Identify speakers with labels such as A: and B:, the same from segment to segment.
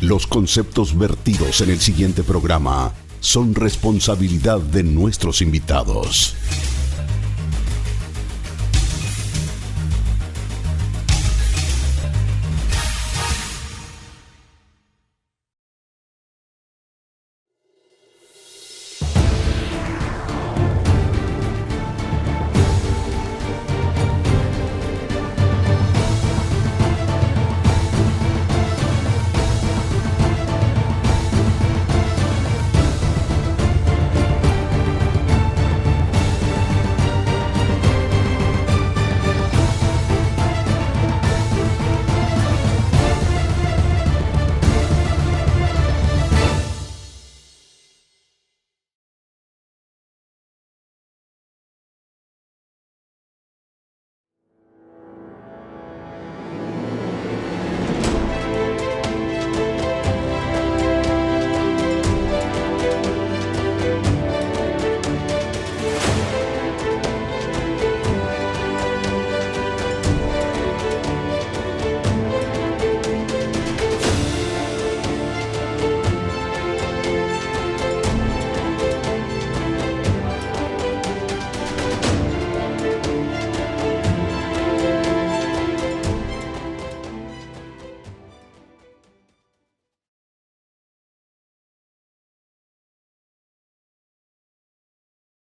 A: Los conceptos vertidos en el siguiente programa son responsabilidad de nuestros invitados.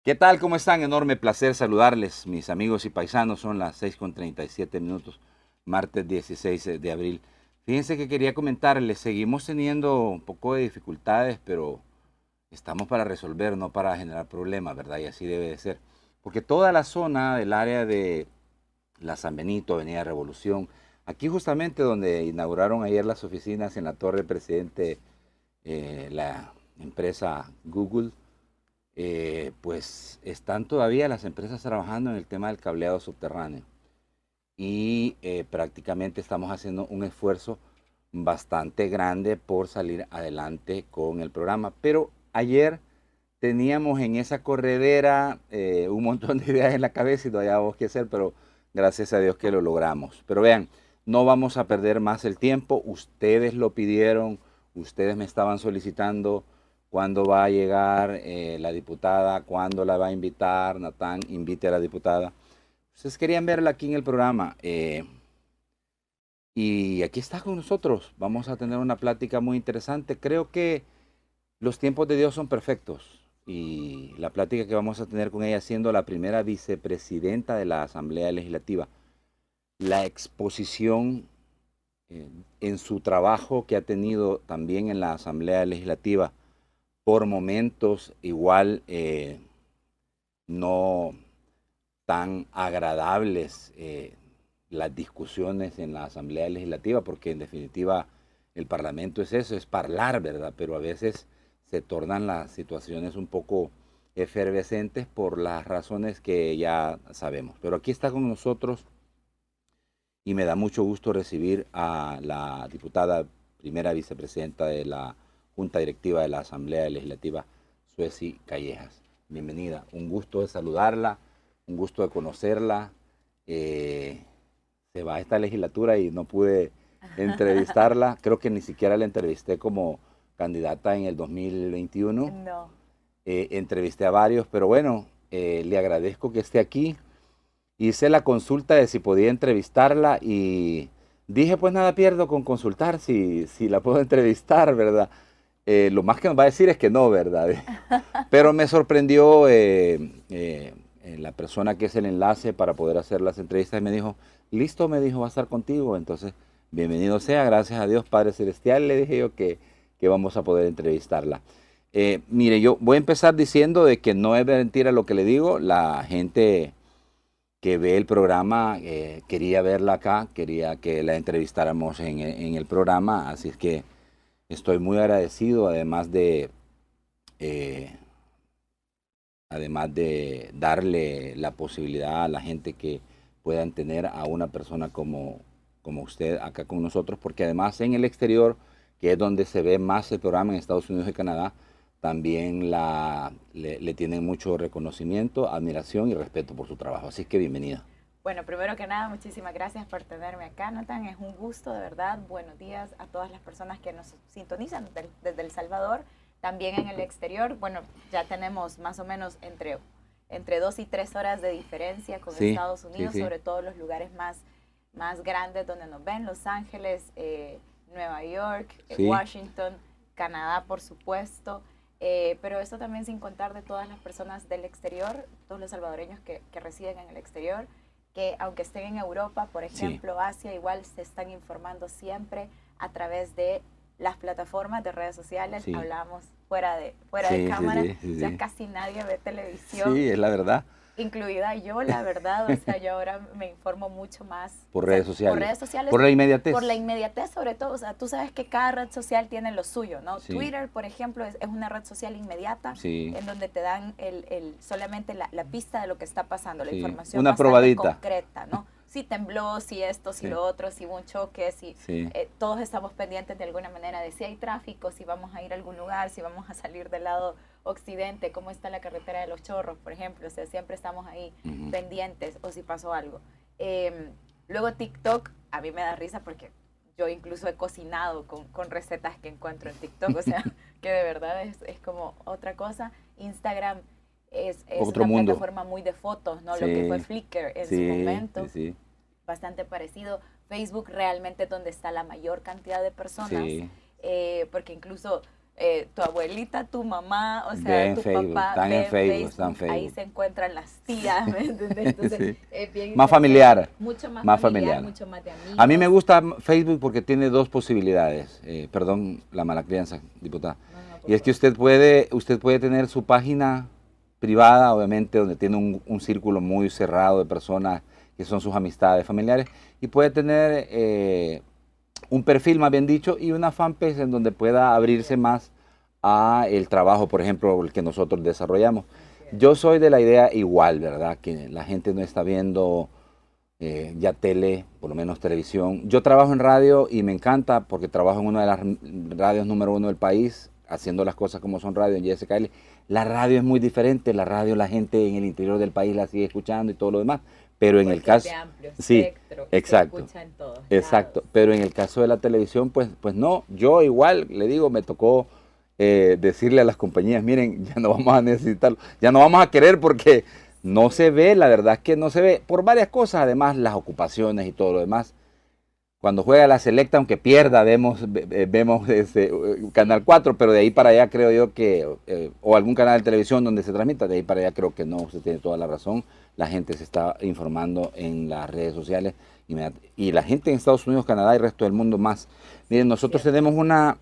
B: ¿Qué tal? ¿Cómo están? Enorme placer saludarles, mis amigos y paisanos. Son las 6:37, martes 16 de abril. Fíjense que quería comentarles, seguimos teniendo un poco de dificultades, pero estamos para resolver, no para generar problemas, ¿verdad? Y así debe de ser. Porque toda la zona del área de la San Benito, Avenida Revolución, aquí justamente donde inauguraron ayer las oficinas en la Torre Presidente, la empresa Google, pues están todavía las empresas trabajando en el tema del cableado subterráneo y prácticamente estamos haciendo un esfuerzo bastante grande por salir adelante con el programa. Pero ayer teníamos en esa corredera un montón de ideas en la cabeza y no hallábamos qué hacer, pero gracias a Dios que lo logramos. Pero vean, no vamos a perder más el tiempo. Ustedes lo pidieron, ustedes me estaban solicitando cuándo va a llegar la diputada, cuándo la va a invitar. Natán, invite a la diputada. Ustedes querían verla aquí en el programa y aquí está con nosotros. Vamos a tener una plática muy interesante. Creo que los tiempos de Dios son perfectos y la plática que vamos a tener con ella, siendo la primera vicepresidenta de la Asamblea Legislativa, la exposición en su trabajo que ha tenido también en la Asamblea Legislativa, por momentos igual no tan agradables las discusiones en la Asamblea Legislativa, porque en definitiva el Parlamento es eso, es hablar, ¿verdad? Pero a veces se tornan las situaciones un poco efervescentes por las razones que ya sabemos. Pero aquí está con nosotros y me da mucho gusto recibir a la diputada primera vicepresidenta de la Junta Directiva de la Asamblea Legislativa, Suezi Callejas. Bienvenida, un gusto de saludarla, un gusto de conocerla. Se va esta legislatura y no pude entrevistarla. Creo que ni siquiera la entrevisté como candidata en el 2021.
C: No.
B: Entrevisté a varios, pero bueno, le agradezco que esté aquí. Hice la consulta de si podía entrevistarla y dije, pues nada pierdo con consultar si la puedo entrevistar, ¿verdad? Lo más que nos va a decir es que no, ¿verdad? Pero me sorprendió la persona que es el enlace para poder hacer las entrevistas y me dijo, listo, me dijo, va a estar contigo. Entonces, bienvenido sea, gracias a Dios Padre Celestial, le dije yo que vamos a poder entrevistarla. Mire, yo voy a empezar diciendo de que no es mentira lo que le digo. La gente que ve el programa quería verla acá, quería que la entrevistáramos en el programa, así es que estoy muy agradecido, además de darle la posibilidad a la gente que puedan tener a una persona como usted acá con nosotros, porque además en el exterior, que es donde se ve más el programa en Estados Unidos y Canadá, también le tienen mucho reconocimiento, admiración y respeto por su trabajo. Así que bienvenida.
C: Bueno, primero que nada, muchísimas gracias por tenerme acá, Nathan. Es un gusto, de verdad. Buenos días a todas las personas que nos sintonizan desde El Salvador, también en el exterior. Bueno, ya tenemos más o menos entre 2 y 3 horas de diferencia con
B: Sí,
C: Estados
B: sí,
C: Unidos,
B: sí.
C: sobre todo los lugares más grandes donde nos ven, Los Ángeles, Nueva York,
B: Sí.
C: Washington, Canadá, por supuesto. Pero esto también sin contar de todas las personas del exterior, todos los salvadoreños que residen en el exterior, que aunque estén en Europa, por
B: Sí.
C: ejemplo, Asia, igual se están informando siempre a través de las plataformas de redes sociales.
B: Sí.
C: Hablamos fuera de
B: Sí, sí,
C: cámara,
B: sí, sí,
C: ya
B: sí.
C: casi nadie ve televisión,
B: Sí, es la verdad.
C: incluida yo, la verdad. O sea, yo ahora me informo mucho más
B: Por
C: o sea,
B: redes sociales.
C: por redes sociales,
B: Por la inmediatez.
C: por la inmediatez sobre todo. O sea, tú sabes que cada red social tiene lo suyo, ¿no?
B: Sí.
C: Twitter, por ejemplo, es una red social inmediata,
B: Sí.
C: en donde te dan solamente la pista de lo que está pasando, la
B: Sí.
C: información
B: Una
C: bastante
B: probadita.
C: concreta, ¿no? Si tembló, si esto, si
B: Sí.
C: lo otro, si hubo un choque, si
B: Sí.
C: todos estamos pendientes de alguna manera de si hay tráfico, si vamos a ir a algún lugar, si vamos a salir del lado occidente, cómo está la carretera de los Chorros, por ejemplo. O sea, siempre estamos ahí
B: Ujú.
C: pendientes o si pasó algo. Luego TikTok, a mí me da risa porque yo incluso he cocinado con recetas que encuentro en TikTok, o sea, que de verdad es como otra cosa. Instagram es
B: Otro
C: una
B: mundo.
C: plataforma muy de fotos, ¿no?
B: Sí.
C: Lo que fue Flickr en su
B: Sí,
C: momento,
B: sí, sí.
C: bastante parecido. Facebook realmente es donde está la mayor cantidad de personas,
B: Sí.
C: porque incluso tu abuelita, tu mamá, o sea,
B: Ven
C: tu
B: Facebook,
C: papá
B: están en
C: ven
B: Facebook, están en
C: ahí
B: Facebook.
C: se encuentran las tías, ¿me entiendes? Entonces,
B: Sí.
C: es bien
B: Más
C: interesante,
B: familiar.
C: mucho más
B: Más
C: familiar,
B: familiar.
C: mucho más de amigos.
B: A mí me gusta Facebook porque tiene dos posibilidades. Perdón la mala crianza, diputada.
C: No, por
B: Y es que
C: favor.
B: usted puede tener su página privada, obviamente, donde tiene un círculo muy cerrado de personas que son sus amistades familiares, y puede tener un perfil, más bien dicho, y una fanpage en donde pueda abrirse más a el trabajo, por ejemplo, el que nosotros desarrollamos. Yo soy de la idea igual, ¿verdad? Que la gente no está viendo ya tele, por lo menos televisión. Yo trabajo en radio y me encanta porque trabajo en una de las radios número 1 del país, haciendo las cosas como son radio en JSKL. La radio es muy diferente, la radio la gente en el interior del país la sigue escuchando y todo lo demás, pero en el
C: Porque es
B: caso...
C: de amplio
B: Sí,
C: espectro, y
B: exacto.
C: se escucha en todos
B: Exacto,
C: lados.
B: pero en el caso de la televisión, pues no, yo igual, le digo, me tocó decirle a las compañías, miren, ya no vamos a necesitarlo, ya no vamos a querer porque no se ve, la verdad es que no se ve, por varias cosas, además las ocupaciones y todo lo demás. Cuando juega la selecta, aunque pierda, vemos Canal 4, pero de ahí para allá creo yo que, o algún canal de televisión donde se transmita, de ahí para allá creo que no, usted tiene toda la razón. La gente se está informando en las redes sociales y la gente en Estados Unidos, Canadá y el resto del mundo más. Miren, nosotros tenemos una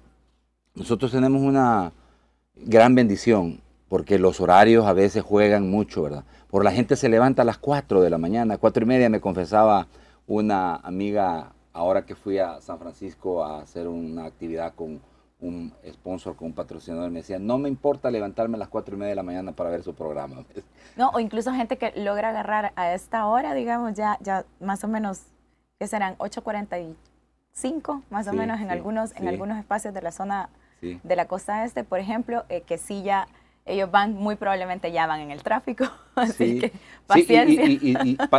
B: gran bendición, porque los horarios a veces juegan mucho, ¿verdad? Por la gente se levanta a las 4 de la mañana, 4:30 me confesaba una amiga ahora que fui a San Francisco a hacer una actividad con un sponsor, con un patrocinador, me decía, no me importa levantarme a las 4:30 de la mañana para ver su programa.
C: No, o incluso gente que logra agarrar a esta hora, digamos, ya más o menos, ¿qué serán? 8:45, más o
B: Sí,
C: menos, en
B: sí,
C: algunos
B: sí.
C: espacios de la zona
B: Sí.
C: de la costa este, por ejemplo, que sí ya, ellos van, muy probablemente ya van en el tráfico, así
B: Sí,
C: que
B: sí,
C: paciencia.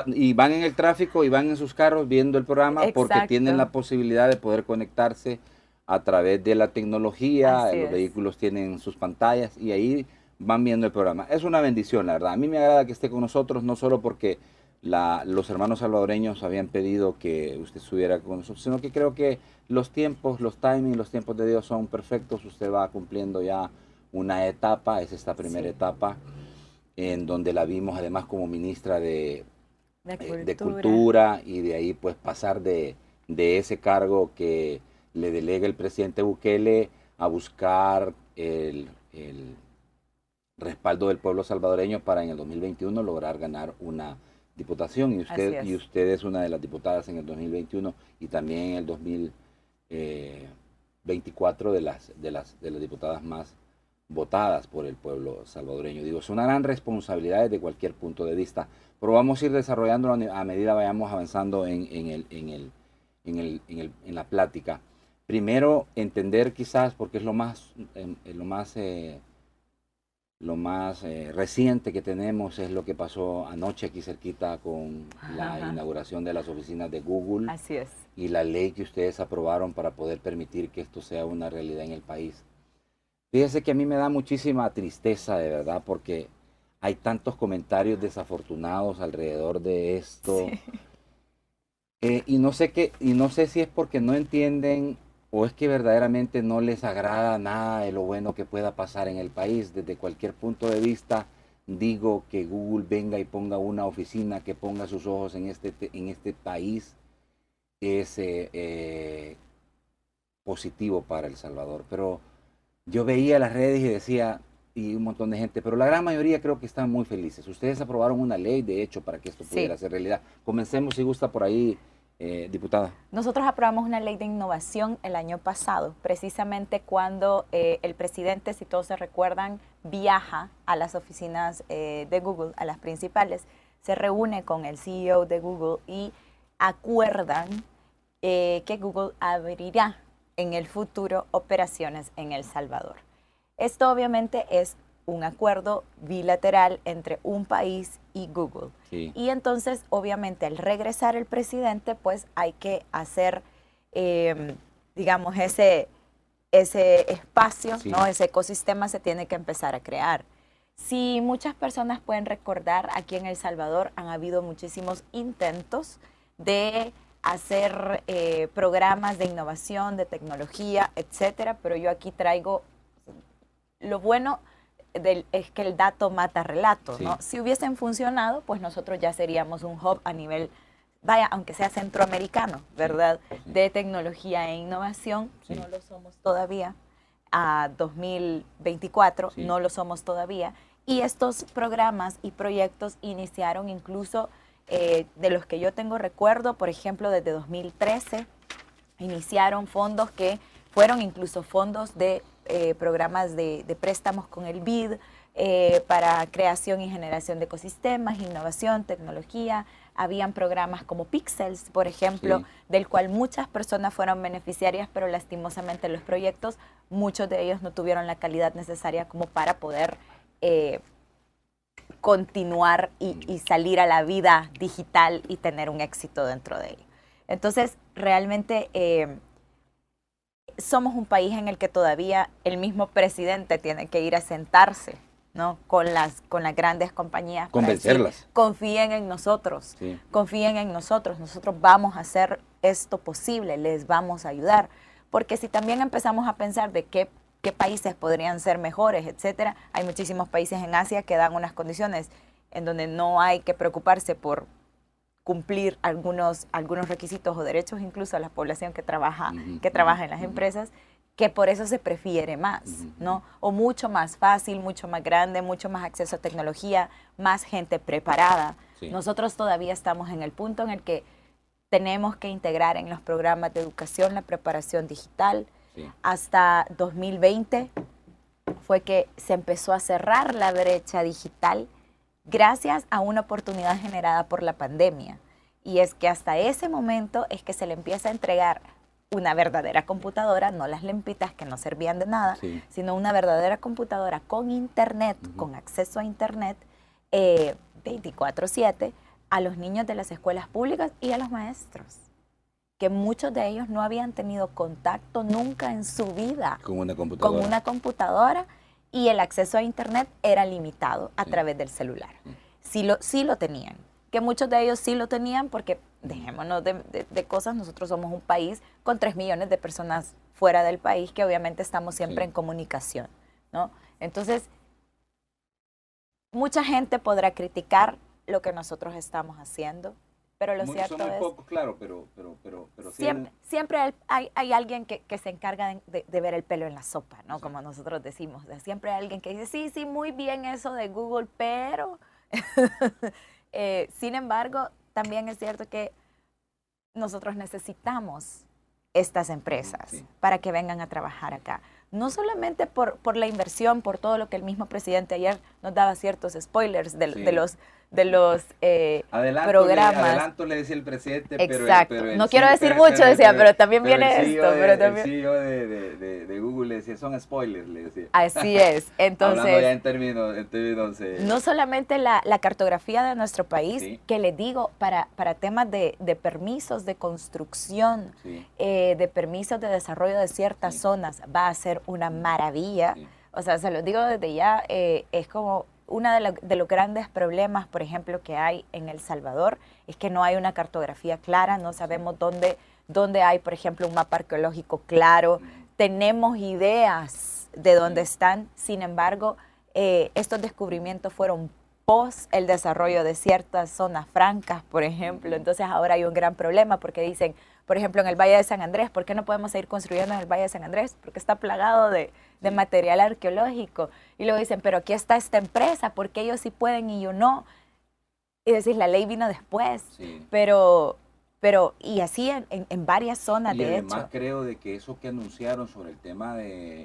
B: y van en el tráfico y van en sus carros viendo el programa porque tienen la
C: Exacto,
B: posibilidad de poder conectarse a través de la tecnología,
C: así
B: los
C: es.
B: vehículos tienen sus pantallas y ahí van viendo el programa. Es una bendición, la verdad. A mí me agrada que esté con nosotros, no solo porque los hermanos salvadoreños habían pedido que usted estuviera con nosotros, sino que creo que los tiempos, los timings, los tiempos de Dios son perfectos. Usted va cumpliendo ya una etapa, es esta primera
C: Sí.
B: etapa en donde la vimos además como ministra
C: De
B: de Cultura y de ahí pues pasar de ese cargo que le delega el presidente Bukele a buscar el respaldo del pueblo salvadoreño para en el 2021 lograr ganar una diputación y
C: Así
B: usted,
C: es.
B: y usted es una de las diputadas en el 2021 y también en el 2024 de las diputadas más votadas por el pueblo salvadoreño. Digo, es una gran responsabilidad desde cualquier punto de vista, pero vamos a ir desarrollándolo a medida vayamos avanzando en la plática. Primero, entender quizás, porque es lo más Lo más reciente que tenemos es lo que pasó anoche aquí cerquita con la inauguración de las oficinas de Google.
C: Así es.
B: Y la ley que ustedes aprobaron para poder permitir que esto sea una realidad en el país. Fíjese que a mí me da muchísima tristeza, de verdad, porque hay tantos comentarios desafortunados alrededor de esto. Sí. Y no sé si es porque no entienden o es que verdaderamente no les agrada nada de lo bueno que pueda pasar en el país. Desde cualquier punto de vista, digo que Google venga y ponga una oficina, que ponga sus ojos en este país, es positivo para El Salvador. Pero yo veía las redes y decía, y un montón de gente, pero la gran mayoría creo que están muy felices. Ustedes aprobaron una ley, de hecho, para que esto pudiera ser realidad. Comencemos, si gusta, por ahí, diputada.
C: Nosotros aprobamos una ley de innovación el año pasado, precisamente cuando el presidente, si todos se recuerdan, viaja a las oficinas de Google, a las principales, se reúne con el CEO de Google y acuerdan que Google abrirá en el futuro operaciones en El Salvador. Esto obviamente es un acuerdo bilateral entre un país y Google. Sí. Y entonces, obviamente, al regresar el presidente, pues hay que hacer, digamos, ese espacio, sí, ¿no? Ese ecosistema se tiene que empezar a crear. Si muchas personas pueden recordar, aquí en El Salvador han habido muchísimos intentos de hacer programas de innovación, de tecnología, etcétera, pero yo aquí traigo lo bueno es que el dato mata relato, ¿no? Sí. Si hubiesen funcionado, pues nosotros ya seríamos un hub a nivel, vaya, aunque sea centroamericano, ¿verdad? Sí. De tecnología e innovación, sí. No lo somos todavía, a 2024, sí. No lo somos todavía, y estos programas y proyectos iniciaron incluso de los que yo tengo recuerdo, por ejemplo, desde 2013, iniciaron fondos que fueron incluso fondos de programas de préstamos con el BID para creación y generación de ecosistemas, innovación, tecnología. Habían programas como Pixels, por ejemplo, sí, del cual muchas personas fueron beneficiarias, pero lastimosamente los proyectos, muchos de ellos no tuvieron la calidad necesaria como para poder continuar y salir a la vida digital y tener un éxito dentro de ello. Entonces, realmente somos un país en el que todavía el mismo presidente tiene que ir a sentarse, ¿no? con las grandes compañías.
B: Convencerlas.
C: Decir, confíen en nosotros, sí. Confíen en nosotros vamos a hacer esto posible, les vamos a ayudar. Porque si también empezamos a pensar de qué países podrían ser mejores, etcétera, hay muchísimos países en Asia que dan unas condiciones en donde no hay que preocuparse por cumplir algunos requisitos o derechos incluso a la población que trabaja en las empresas, que por eso se prefiere más, ¿no? O mucho más fácil, mucho más grande, mucho más acceso a tecnología, más gente preparada. Sí. Nosotros todavía estamos en el punto en el que tenemos que integrar en los programas de educación la preparación digital. Sí. Hasta 2020 fue que se empezó a cerrar la brecha digital gracias a una oportunidad generada por la pandemia. Y es que hasta ese momento es que se le empieza a entregar una verdadera computadora, no las lempitas que no servían de nada, sí, sino una verdadera computadora con internet, con acceso a internet 24/7 a los niños de las escuelas públicas y a los maestros, que muchos de ellos no habían tenido contacto nunca en su vida
B: con una
C: computadora y el acceso a internet era limitado a través del celular. Sí lo tenían, que muchos de ellos sí lo tenían porque, dejémonos de cosas, nosotros somos un país con 3 millones de personas fuera del país que obviamente estamos siempre en comunicación, ¿no? Entonces, mucha gente podrá criticar lo que nosotros estamos haciendo, pero lo cierto es...
B: Poco, claro, pero
C: siempre hay alguien que se encarga de ver el pelo en la sopa, ¿no? Sí. Como nosotros decimos. Siempre hay alguien que dice, sí, muy bien eso de Google, pero... sin embargo, también es cierto que nosotros necesitamos estas empresas para que vengan a trabajar acá. No solamente por la inversión, por todo lo que el mismo presidente ayer nos daba ciertos spoilers
B: Sí.
C: de los programas.
B: Adelanto le decía el presidente,
C: Exacto.
B: pero el
C: No quiero decir
B: pero-
C: mucho, decía, pero también
B: pero
C: viene
B: el
C: esto.
B: CEO
C: Pero también...
B: El CEO de Google le decía, son spoilers, le decía.
C: Así es.
B: Hablando ya
C: Entonces,
B: en términos
C: no solamente la cartografía de nuestro país,
B: Sí.
C: que les digo, para temas de permisos de construcción,
B: Sí.
C: de permisos de desarrollo de ciertas
B: Sí.
C: zonas, va a ser una maravilla.
B: Sí.
C: O sea, se los digo desde ya, es como uno de los grandes problemas, por ejemplo, que hay en El Salvador, es que no hay una cartografía clara, no sabemos dónde hay, por ejemplo, un mapa arqueológico claro, tenemos ideas de dónde están, sin embargo, estos descubrimientos fueron post el desarrollo de ciertas zonas francas, por ejemplo. Entonces ahora hay un gran problema porque dicen, por ejemplo, en el Valle de San Andrés, ¿por qué no podemos seguir construyendo en el Valle de San Andrés? Porque está plagado de material arqueológico. Y luego dicen, pero aquí está esta empresa, ¿por qué ellos sí pueden y yo no? Y decís, la ley vino después,
B: Sí.
C: pero y así en varias zonas,
B: Y
C: de
B: además
C: hecho.
B: creo de que eso que anunciaron sobre el tema de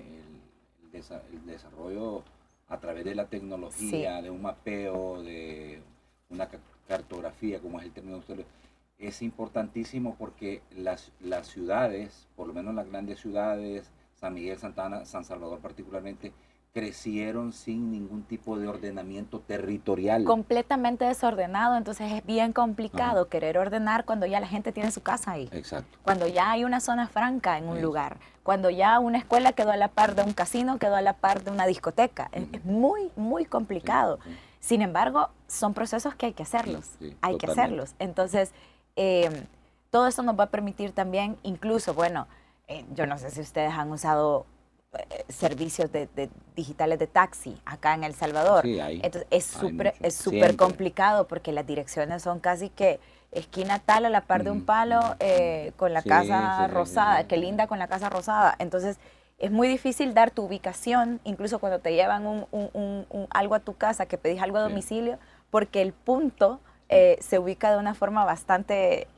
B: el desarrollo a través de la tecnología,
C: Sí.
B: de un mapeo, de una cartografía, como es el término de ustedes, es importantísimo porque las ciudades, por lo menos las grandes ciudades, San Miguel, Santa Ana, San Salvador particularmente, crecieron sin ningún tipo de ordenamiento territorial.
C: Completamente desordenado, entonces es bien complicado
B: Ajá.
C: querer ordenar cuando ya la gente tiene su casa ahí.
B: Exacto.
C: Cuando ya hay una zona franca en un
B: Sí.
C: lugar, cuando ya una escuela quedó a la par de un casino, quedó a la par de una discoteca. Es muy, muy complicado.
B: Sí, sí.
C: Sin embargo, son procesos que hay que hacerlos.
B: Sí,
C: Hay que
B: totalmente.
C: hacerlos. Entonces, todo eso nos va a permitir también, incluso, bueno, yo no sé si ustedes han usado servicios de digitales de taxi acá en El Salvador.
B: Sí, hay.
C: Entonces
B: Hay mucho.
C: es súper
B: Siempre.
C: complicado porque las direcciones son casi que esquina tal a la par de un palo con la
B: Sí,
C: casa
B: sí,
C: rosada,
B: sí, sí.
C: que linda con la casa rosada. Entonces es muy difícil dar tu ubicación, incluso cuando te llevan algo a tu casa, que pedís algo a
B: Sí.
C: domicilio, porque el punto se ubica de una forma bastante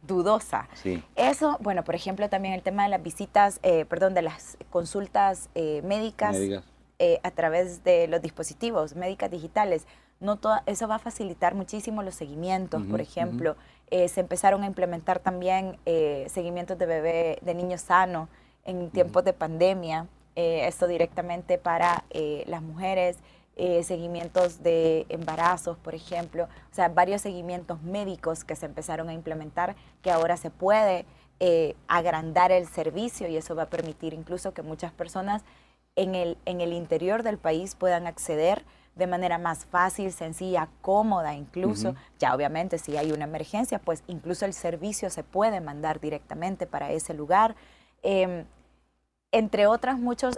C: dudosa.
B: Sí.
C: Eso, bueno, por ejemplo, también el tema de las visitas, de las consultas médicas
B: Médicas.
C: a través de los dispositivos médicas digitales. No eso va a facilitar muchísimo los seguimientos, por ejemplo. Se empezaron a implementar también seguimientos de niños sanos en tiempos de pandemia. Esto directamente para las mujeres. Seguimientos de embarazos, por ejemplo, o sea, varios seguimientos médicos que se empezaron a implementar, que ahora se puede agrandar el servicio y eso va a permitir incluso que muchas personas en el interior del país puedan acceder de manera más fácil, sencilla, cómoda incluso. Ya obviamente si hay una emergencia, pues incluso el servicio se puede mandar directamente para ese lugar. Entre otros muchos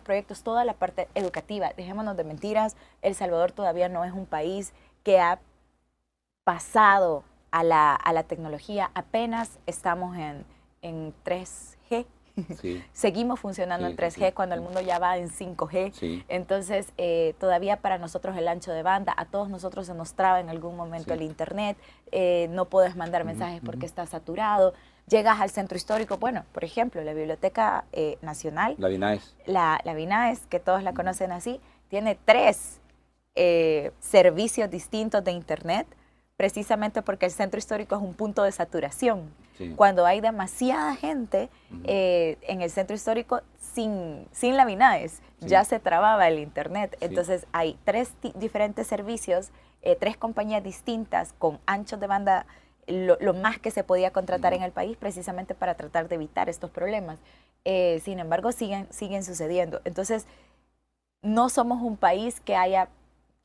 C: proyectos, toda la parte educativa. Dejémonos de mentiras, El Salvador todavía no es un país que ha pasado a la tecnología. Apenas estamos en 3G.
B: Sí.
C: Seguimos funcionando
B: Sí,
C: en 3G
B: sí,
C: cuando el mundo ya va en 5G.
B: Sí.
C: Entonces, todavía para nosotros el ancho de banda, a todos nosotros se nos traba en algún momento
B: Sí.
C: el internet, no puedes mandar mensajes porque está saturado. Llegas al centro histórico, bueno, por ejemplo, la Biblioteca Nacional,
B: La BINAES.
C: la BINAES, que todos la conocen así, tiene 3 servicios distintos de internet, precisamente porque el centro histórico es un punto de saturación.
B: Sí.
C: Cuando hay demasiada gente en el centro histórico, sin la BINAES,
B: Sí.
C: ya se trababa el internet.
B: Sí.
C: Entonces hay 3 diferentes servicios, 3 compañías distintas con anchos de banda, lo más que se podía contratar en el país, precisamente para tratar de evitar estos problemas. Sin embargo, siguen sucediendo. Entonces, no somos un país que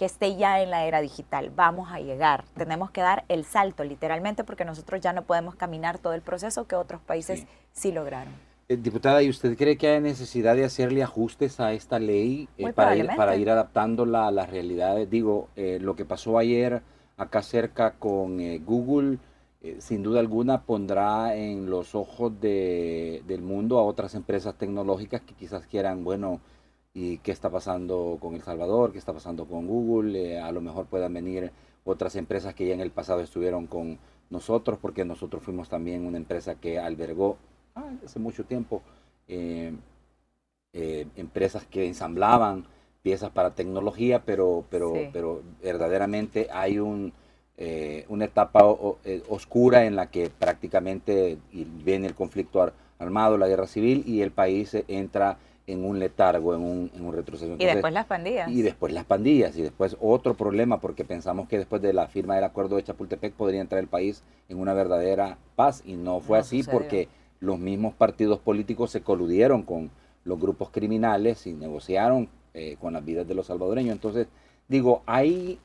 C: esté ya en la era digital. Vamos a llegar. Tenemos que dar el salto, literalmente, porque nosotros ya no podemos caminar todo el proceso que otros países sí lograron.
B: Diputada, ¿y usted cree que hay necesidad de hacerle ajustes a esta ley
C: Muy
B: para
C: probablemente.
B: ir adaptándola a las realidades? Digo, lo que pasó ayer acá cerca con Google, sin duda alguna pondrá en los ojos del mundo a otras empresas tecnológicas que quizás quieran, bueno, ¿y qué está pasando con El Salvador? ¿Qué está pasando con Google? A lo mejor puedan venir otras empresas que ya en el pasado estuvieron con nosotros, porque nosotros fuimos también una empresa que albergó hace mucho tiempo empresas que ensamblaban piezas para tecnología, pero
C: Sí.
B: verdaderamente hay una etapa oscura en la que prácticamente viene el conflicto armado, la guerra civil, y el país entra en un letargo, en un retroceso.
C: Y después las pandillas.
B: Y después las pandillas, y después otro problema, porque pensamos que después de la firma del acuerdo de Chapultepec podría entrar el país en una verdadera paz, y no fue
C: No
B: así
C: sucedió.
B: porque los mismos partidos políticos se coludieron con los grupos criminales y negociaron con las vidas de los salvadoreños. Entonces, digo, hay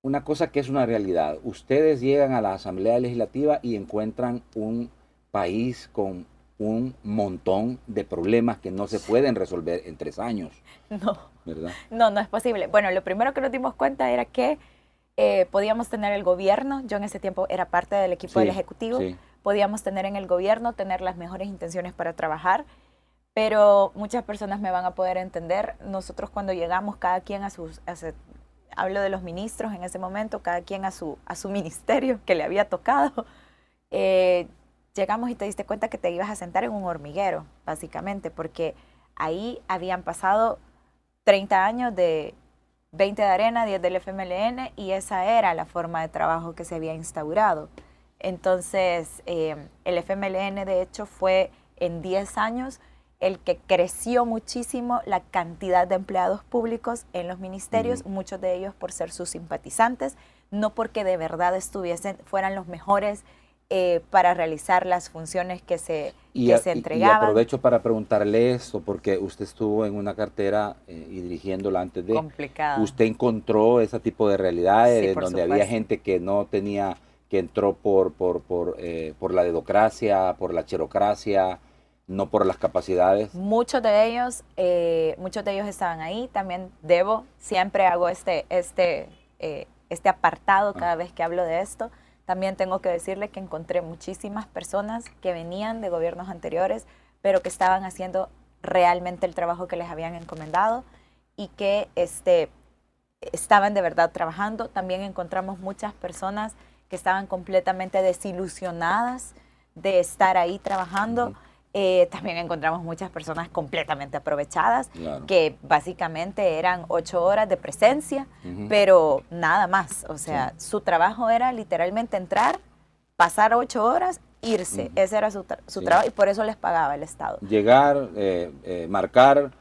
B: una cosa que es una realidad. Ustedes llegan a la Asamblea Legislativa y encuentran un país con un montón de problemas que no se pueden resolver en 3 años,
C: No,
B: ¿verdad?
C: no es posible. Bueno, lo primero que nos dimos cuenta era que podíamos tener el gobierno, yo en ese tiempo era parte del equipo del Ejecutivo,
B: sí.
C: podíamos tener en el gobierno, tener las mejores intenciones para trabajar, pero muchas personas me van a poder entender. Nosotros cuando llegamos, cada quien hablo de los ministros en ese momento, cada quien a su ministerio que le había tocado, llegamos y te diste cuenta que te ibas a sentar en un hormiguero, básicamente, porque ahí habían pasado 30 años de 20 de Arena, 10 del FMLN, y esa era la forma de trabajo que se había instaurado. Entonces, el FMLN, de hecho, fue en 10 años el que creció muchísimo la cantidad de empleados públicos en los ministerios, muchos de ellos por ser sus simpatizantes, no porque de verdad fueran los mejores para realizar las funciones que se entregaban.
B: Y aprovecho para preguntarle esto, porque usted estuvo en una cartera y dirigiéndola antes de...
C: Complicado.
B: ¿Usted encontró ese tipo de realidades
C: Sí,
B: en
C: por
B: donde
C: supuesto.
B: había gente que no tenía, que entró por la dedocracia, por la cherocracia, no por las capacidades?
C: Muchos de ellos estaban ahí. También siempre hago este apartado cada vez que hablo de esto. También tengo que decirle que encontré muchísimas personas que venían de gobiernos anteriores, pero que estaban haciendo realmente el trabajo que les habían encomendado y que estaban de verdad trabajando. También encontramos muchas personas que estaban completamente desilusionadas de estar ahí trabajando. También encontramos muchas personas completamente aprovechadas,
B: Claro.
C: que básicamente eran 8 horas de presencia, pero nada más. O sea, su trabajo era literalmente entrar, pasar 8 horas, irse. Ese era su trabajo y por eso les pagaba el Estado.
B: Llegar, marcar,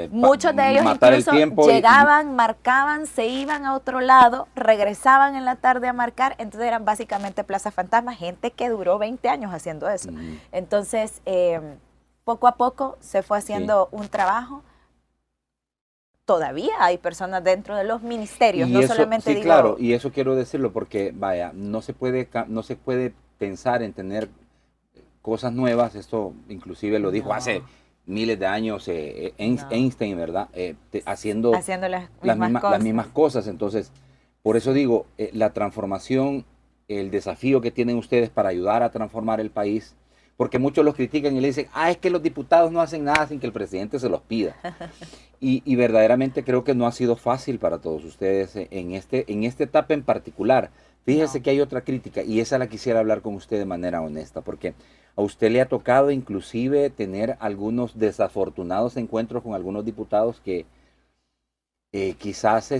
C: Muchos de ellos
B: matar el
C: incluso
B: tiempo
C: llegaban, marcaban, se iban a otro lado, regresaban en la tarde a marcar, entonces eran básicamente Plaza Fantasma, gente que duró 20 años haciendo eso. Entonces, poco a poco se fue haciendo un trabajo. Todavía hay personas dentro de los ministerios, no solamente
B: sí,
C: digo...
B: claro, y eso quiero decirlo porque, vaya, no se puede pensar en tener cosas nuevas. Esto inclusive lo dijo hace miles de años Einstein, ¿verdad? Haciendo las mismas cosas. Entonces, por eso digo, la transformación, el desafío que tienen ustedes para ayudar a transformar el país, porque muchos los critican y le dicen, es que los diputados no hacen nada sin que el presidente se los pida. Y verdaderamente creo que no ha sido fácil para todos ustedes en esta etapa en particular. Fíjese que hay otra crítica, y esa la quisiera hablar con usted de manera honesta, porque a usted le ha tocado inclusive tener algunos desafortunados encuentros con algunos diputados que quizás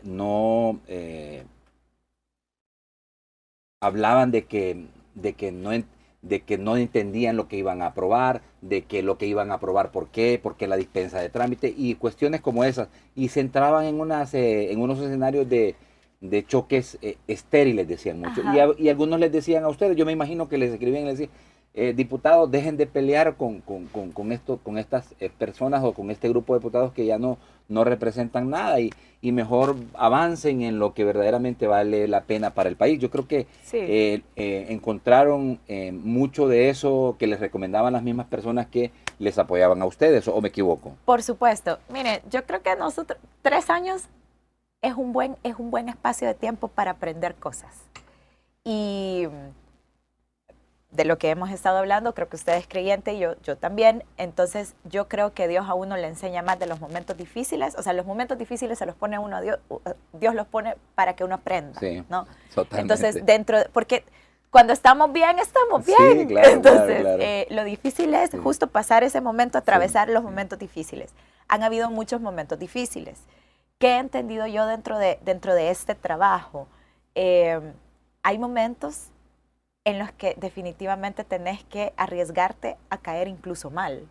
B: no hablaban de que no entendían lo que iban a aprobar, de que lo que iban a aprobar por qué la dispensa de trámite y cuestiones como esas, y se entraban en unos escenarios de choques estériles, decían mucho. Y algunos les decían a ustedes, yo me imagino que les escribían y les decían, diputados, dejen de pelear con estas personas o con este grupo de diputados que ya no representan nada y mejor avancen en lo que verdaderamente vale la pena para el país. Yo creo que encontraron mucho de eso que les recomendaban las mismas personas que les apoyaban a ustedes, ¿o me equivoco?
C: Por supuesto. Mire, yo creo que nosotros 3 años es un buen espacio de tiempo para aprender cosas. Y de lo que hemos estado hablando, creo que usted es creyente y yo también. Entonces, yo creo que Dios a uno le enseña más de los momentos difíciles. O sea, los momentos difíciles se los pone a Dios los pone para que uno aprenda,
B: Sí,
C: ¿no?
B: totalmente.
C: Entonces, porque cuando estamos bien, estamos bien.
B: Sí, claro,
C: Entonces,
B: claro.
C: Lo difícil es justo pasar ese momento, atravesar los momentos difíciles. Han habido muchos momentos difíciles. ¿Qué he entendido yo dentro de este trabajo? Hay momentos en los que definitivamente tenés que arriesgarte a caer incluso mal.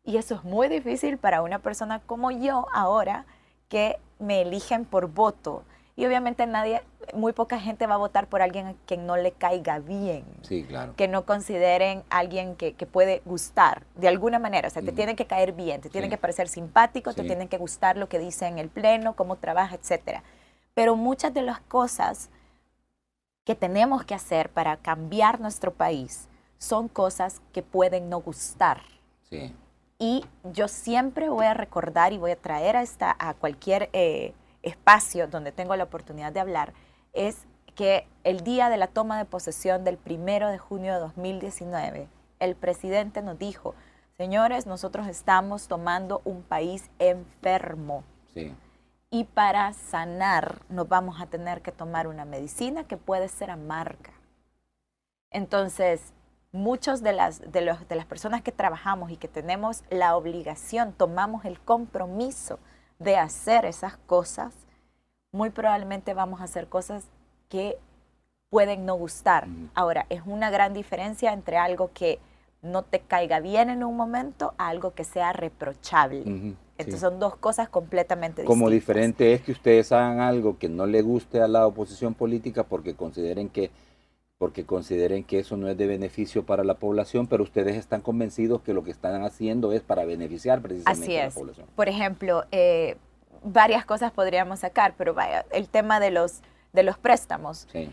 C: Y eso es muy difícil para una persona como yo ahora, que me eligen por voto. Y obviamente muy poca gente va a votar por alguien a quien no le caiga bien.
B: Sí, claro.
C: Que no consideren alguien que puede gustar de alguna manera. O sea, te tienen que caer bien, te tienen que parecer simpático, te tienen que gustar lo que dice en el pleno, cómo trabaja, etc. Pero muchas de las cosas que tenemos que hacer para cambiar nuestro país son cosas que pueden no gustar.
B: Sí.
C: Y yo siempre voy a recordar y voy a traer a cualquier espacio donde tengo la oportunidad de hablar, es que el día de la toma de posesión del 1 de junio de 2019, el presidente nos dijo, señores, nosotros estamos tomando un país enfermo.
B: Sí.
C: Y para sanar nos vamos a tener que tomar una medicina que puede ser amarga. Entonces, muchos de las personas que trabajamos y que tenemos la obligación, tomamos el compromiso de hacer esas cosas, muy probablemente vamos a hacer cosas que pueden no gustar. Ahora, es una gran diferencia entre algo que no te caiga bien en un momento a algo que sea reprochable. Entonces son dos cosas completamente distintas.
B: Como diferente es que ustedes hagan algo que no le guste a la oposición política porque consideren que eso no es de beneficio para la población, pero ustedes están convencidos que lo que están haciendo es para beneficiar precisamente a la población.
C: Por ejemplo, varias cosas podríamos sacar, pero vaya, el tema de los préstamos.
B: Sí.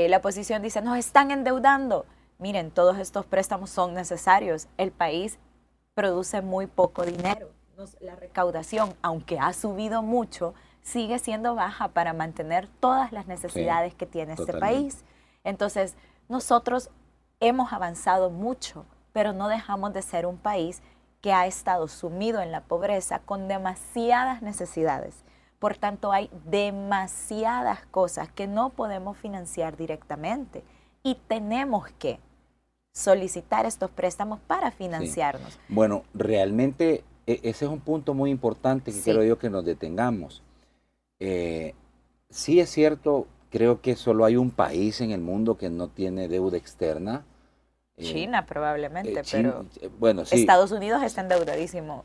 C: La oposición dice, nos están endeudando. Miren, todos estos préstamos son necesarios. El país produce muy poco dinero. La recaudación, aunque ha subido mucho, sigue siendo baja para mantener todas las necesidades que tiene este país. Entonces, nosotros hemos avanzado mucho, pero no dejamos de ser un país que ha estado sumido en la pobreza con demasiadas necesidades. Por tanto, hay demasiadas cosas que no podemos financiar directamente y tenemos que solicitar estos préstamos para financiarnos.
B: Sí. Bueno, realmente ese es un punto muy importante que creo yo que nos detengamos. Sí es cierto, creo que solo hay un país en el mundo que no tiene deuda externa.
C: China probablemente, pero
B: bueno, sí.
C: Estados Unidos está endeudadísimo,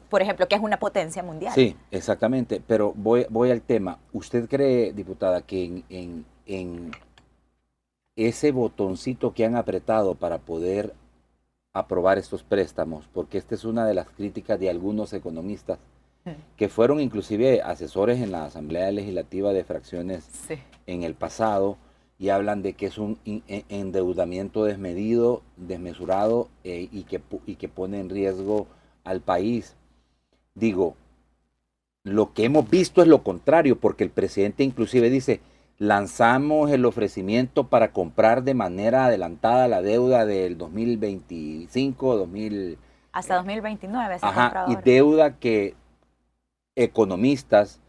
C: por ejemplo, que es una potencia mundial.
B: Sí, exactamente, pero voy al tema. ¿Usted cree, diputada, que en ese botoncito que han apretado para poder aprobar estos préstamos, porque esta es una de las críticas de algunos economistas que fueron inclusive asesores en la Asamblea Legislativa de fracciones en el pasado, y hablan de que es un endeudamiento desmedido, desmesurado y que pone en riesgo al país? Digo, lo que hemos visto es lo contrario, porque el presidente inclusive dice, lanzamos el ofrecimiento para comprar de manera adelantada la deuda del 2025,
C: hasta 2029 se
B: ajá, y deuda que economistas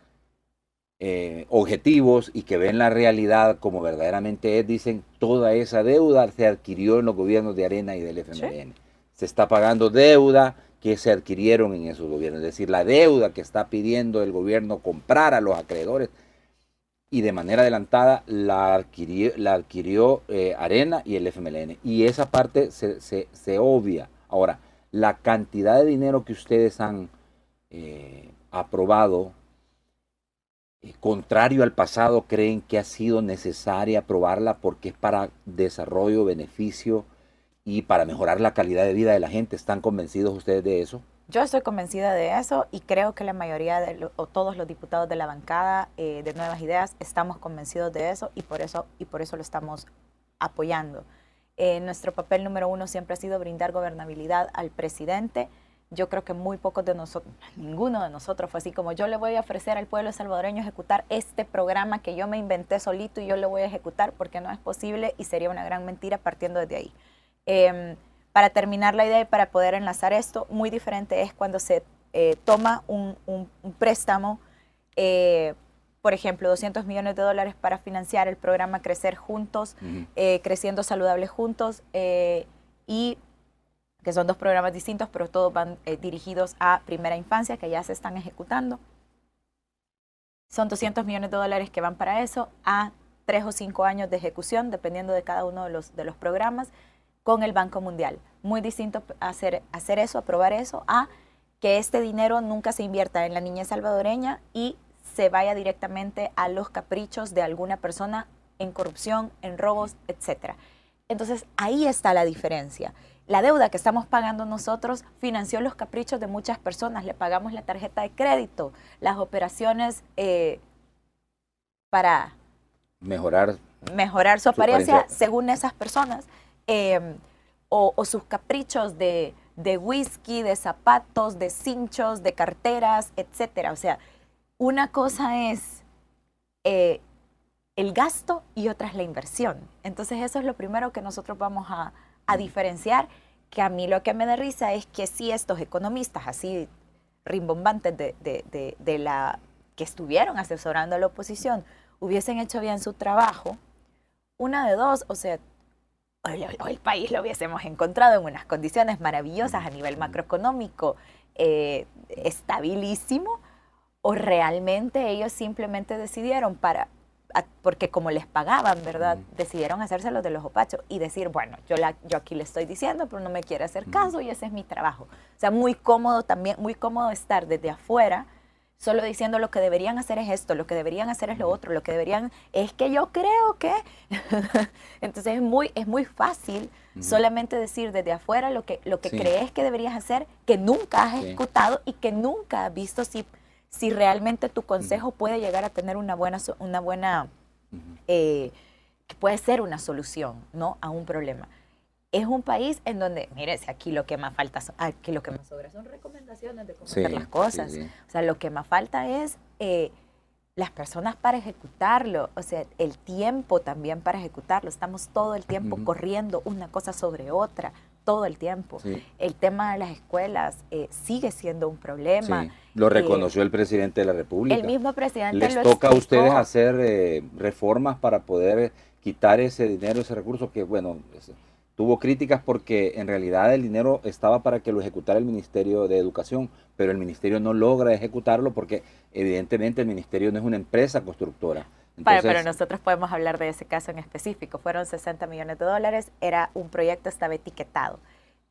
B: objetivos y que ven la realidad como verdaderamente es, dicen, toda esa deuda se adquirió en los gobiernos de Arena y del FMLN. ¿Sí? Se está pagando deuda que se adquirieron en esos gobiernos, es decir, la deuda que está pidiendo el gobierno comprar a los acreedores, y de manera adelantada la adquirió Arena y el FMLN. Y esa parte se obvia. Ahora, la cantidad de dinero que ustedes han aprobado, contrario al pasado, ¿creen que ha sido necesaria aprobarla porque es para desarrollo, beneficio y para mejorar la calidad de vida de la gente? ¿Están convencidos ustedes de eso?
C: Yo estoy convencida de eso y creo que la mayoría o todos los diputados de la bancada de Nuevas Ideas estamos convencidos de eso y por eso lo estamos apoyando. Nuestro papel número uno siempre ha sido brindar gobernabilidad al presidente. Yo creo que muy pocos de nosotros, ninguno de nosotros fue así como yo le voy a ofrecer al pueblo salvadoreño ejecutar este programa que yo me inventé solito y yo lo voy a ejecutar, porque no es posible y sería una gran mentira partiendo desde ahí. Para terminar la idea y para poder enlazar esto, muy diferente es cuando se toma un préstamo por ejemplo, 200 millones de dólares para financiar el programa Crecer Juntos, Creciendo Saludable Juntos, y que son 2 programas distintos, pero todos van dirigidos a primera infancia, que ya se están ejecutando. Son 200 millones de dólares que van para eso, a 3 o 5 años de ejecución, dependiendo de cada uno de los programas, con el Banco Mundial. Muy distinto hacer eso, aprobar eso, a que este dinero nunca se invierta en la niñez salvadoreña y se vaya directamente a los caprichos de alguna persona en corrupción, en robos, etc. Entonces, ahí está la diferencia. La deuda que estamos pagando nosotros financió los caprichos de muchas personas. Le pagamos la tarjeta de crédito, las operaciones para mejorar su apariencia según esas personas, o sus caprichos de whisky, de zapatos, de cinchos, de carteras, etc. O sea, una cosa es el gasto y otra es la inversión. Entonces eso es lo primero que nosotros vamos a diferenciar, que a mí lo que me da risa es que si estos economistas así rimbombantes que estuvieron asesorando a la oposición hubiesen hecho bien su trabajo, una de dos, o sea, hoy el país lo hubiésemos encontrado en unas condiciones maravillosas a nivel macroeconómico, estabilísimo, o realmente ellos simplemente decidieron porque como les pagaban, ¿verdad? Decidieron hacérselo de los opachos y decir, bueno, yo aquí le estoy diciendo, pero no me quiere hacer caso y ese es mi trabajo. O sea, muy cómodo también, muy cómodo estar desde afuera, solo diciendo lo que deberían hacer es esto, lo que deberían hacer es lo otro, lo que deberían, es que yo creo que... Entonces es muy fácil solamente decir desde afuera lo que crees que deberías hacer, que nunca has ejecutado y que nunca has visto si realmente tu consejo puede llegar a tener una buena que puede ser una solución, ¿no?, a un problema. Es un país en donde, mire, si aquí lo que más falta, aquí lo que más sobra son recomendaciones de cómo hacer las cosas. O sea, lo que más falta es las personas para ejecutarlo, o sea, el tiempo también para ejecutarlo. Estamos todo el tiempo corriendo una cosa sobre otra, todo el tiempo. El tema de las escuelas sigue siendo un problema.
B: Sí. Lo reconoció el presidente de la República.
C: El mismo presidente
B: Les
C: lo
B: toca
C: explicó.
B: a ustedes hacer reformas para poder quitar ese dinero, ese recurso que, bueno, tuvo críticas porque en realidad el dinero estaba para que lo ejecutara el Ministerio de Educación, pero el Ministerio no logra ejecutarlo porque evidentemente el Ministerio no es una empresa constructora. Entonces,
C: pero nosotros podemos hablar de ese caso en específico. Fueron 60 millones de dólares, era un proyecto, estaba etiquetado.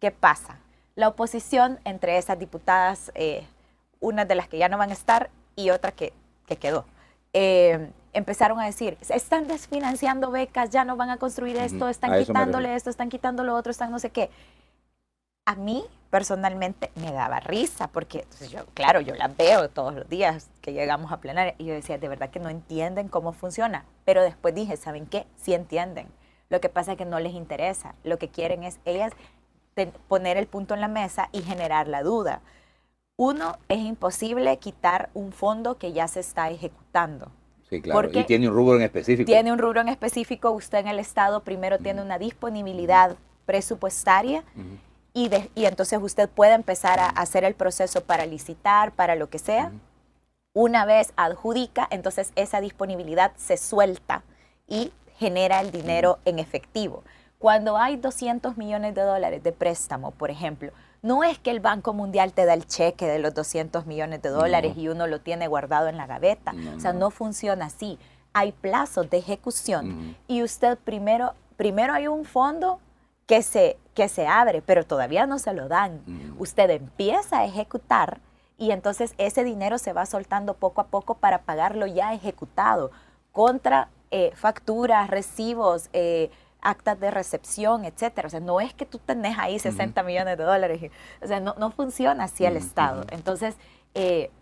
C: ¿Qué pasa? La oposición, entre esas diputadas, una de las que ya no van a estar y otra que quedó, empezaron a decir, están desfinanciando becas, ya no van a construir esto, están quitándole esto, están quitando lo otro, están no sé qué. A mí, personalmente, me daba risa, porque entonces yo las veo todos los días que llegamos a plenaria, y yo decía, de verdad que no entienden cómo funciona. Pero después dije, ¿saben qué? Sí entienden. Lo que pasa es que no les interesa. Lo que quieren es ellas poner el punto en la mesa y generar la duda. Uno, es imposible quitar un fondo que ya se está ejecutando.
B: Sí, claro, y tiene un rubro en específico.
C: Tiene un rubro en específico. Usted en el Estado primero tiene una disponibilidad presupuestaria y entonces usted puede empezar a hacer el proceso para licitar, para lo que sea. Una vez adjudica, entonces esa disponibilidad se suelta y genera el dinero en efectivo. Cuando hay 200 millones de dólares de préstamo, por ejemplo, no es que el Banco Mundial te da el cheque de los 200 millones de dólares y uno lo tiene guardado en la gaveta. O sea, no funciona así. Hay plazos de ejecución y usted primero hay un fondo que se abre, pero todavía no se lo dan. Usted empieza a ejecutar y entonces ese dinero se va soltando poco a poco para pagarlo ya ejecutado contra facturas, recibos, actas de recepción, etcétera. O sea, no es que tú tenés ahí 60 millones de dólares. O sea, no funciona así el Estado. Entonces,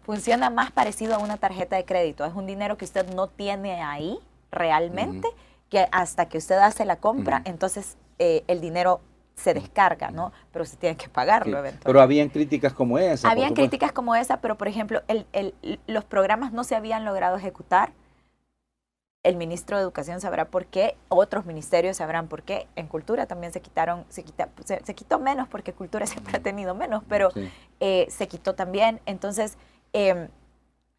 C: funciona más parecido a una tarjeta de crédito. Es un dinero que usted no tiene ahí realmente, que hasta que usted hace la compra, entonces el dinero se descarga, ¿no? Pero se tiene que pagarlo eventualmente.
B: Pero habían críticas como esa.
C: Habían críticas como esa, pero por ejemplo, los programas no se habían logrado ejecutar. El ministro de Educación sabrá por qué, otros ministerios sabrán por qué. En Cultura también se quitó menos, porque Cultura siempre ha tenido menos, pero se quitó también. Entonces,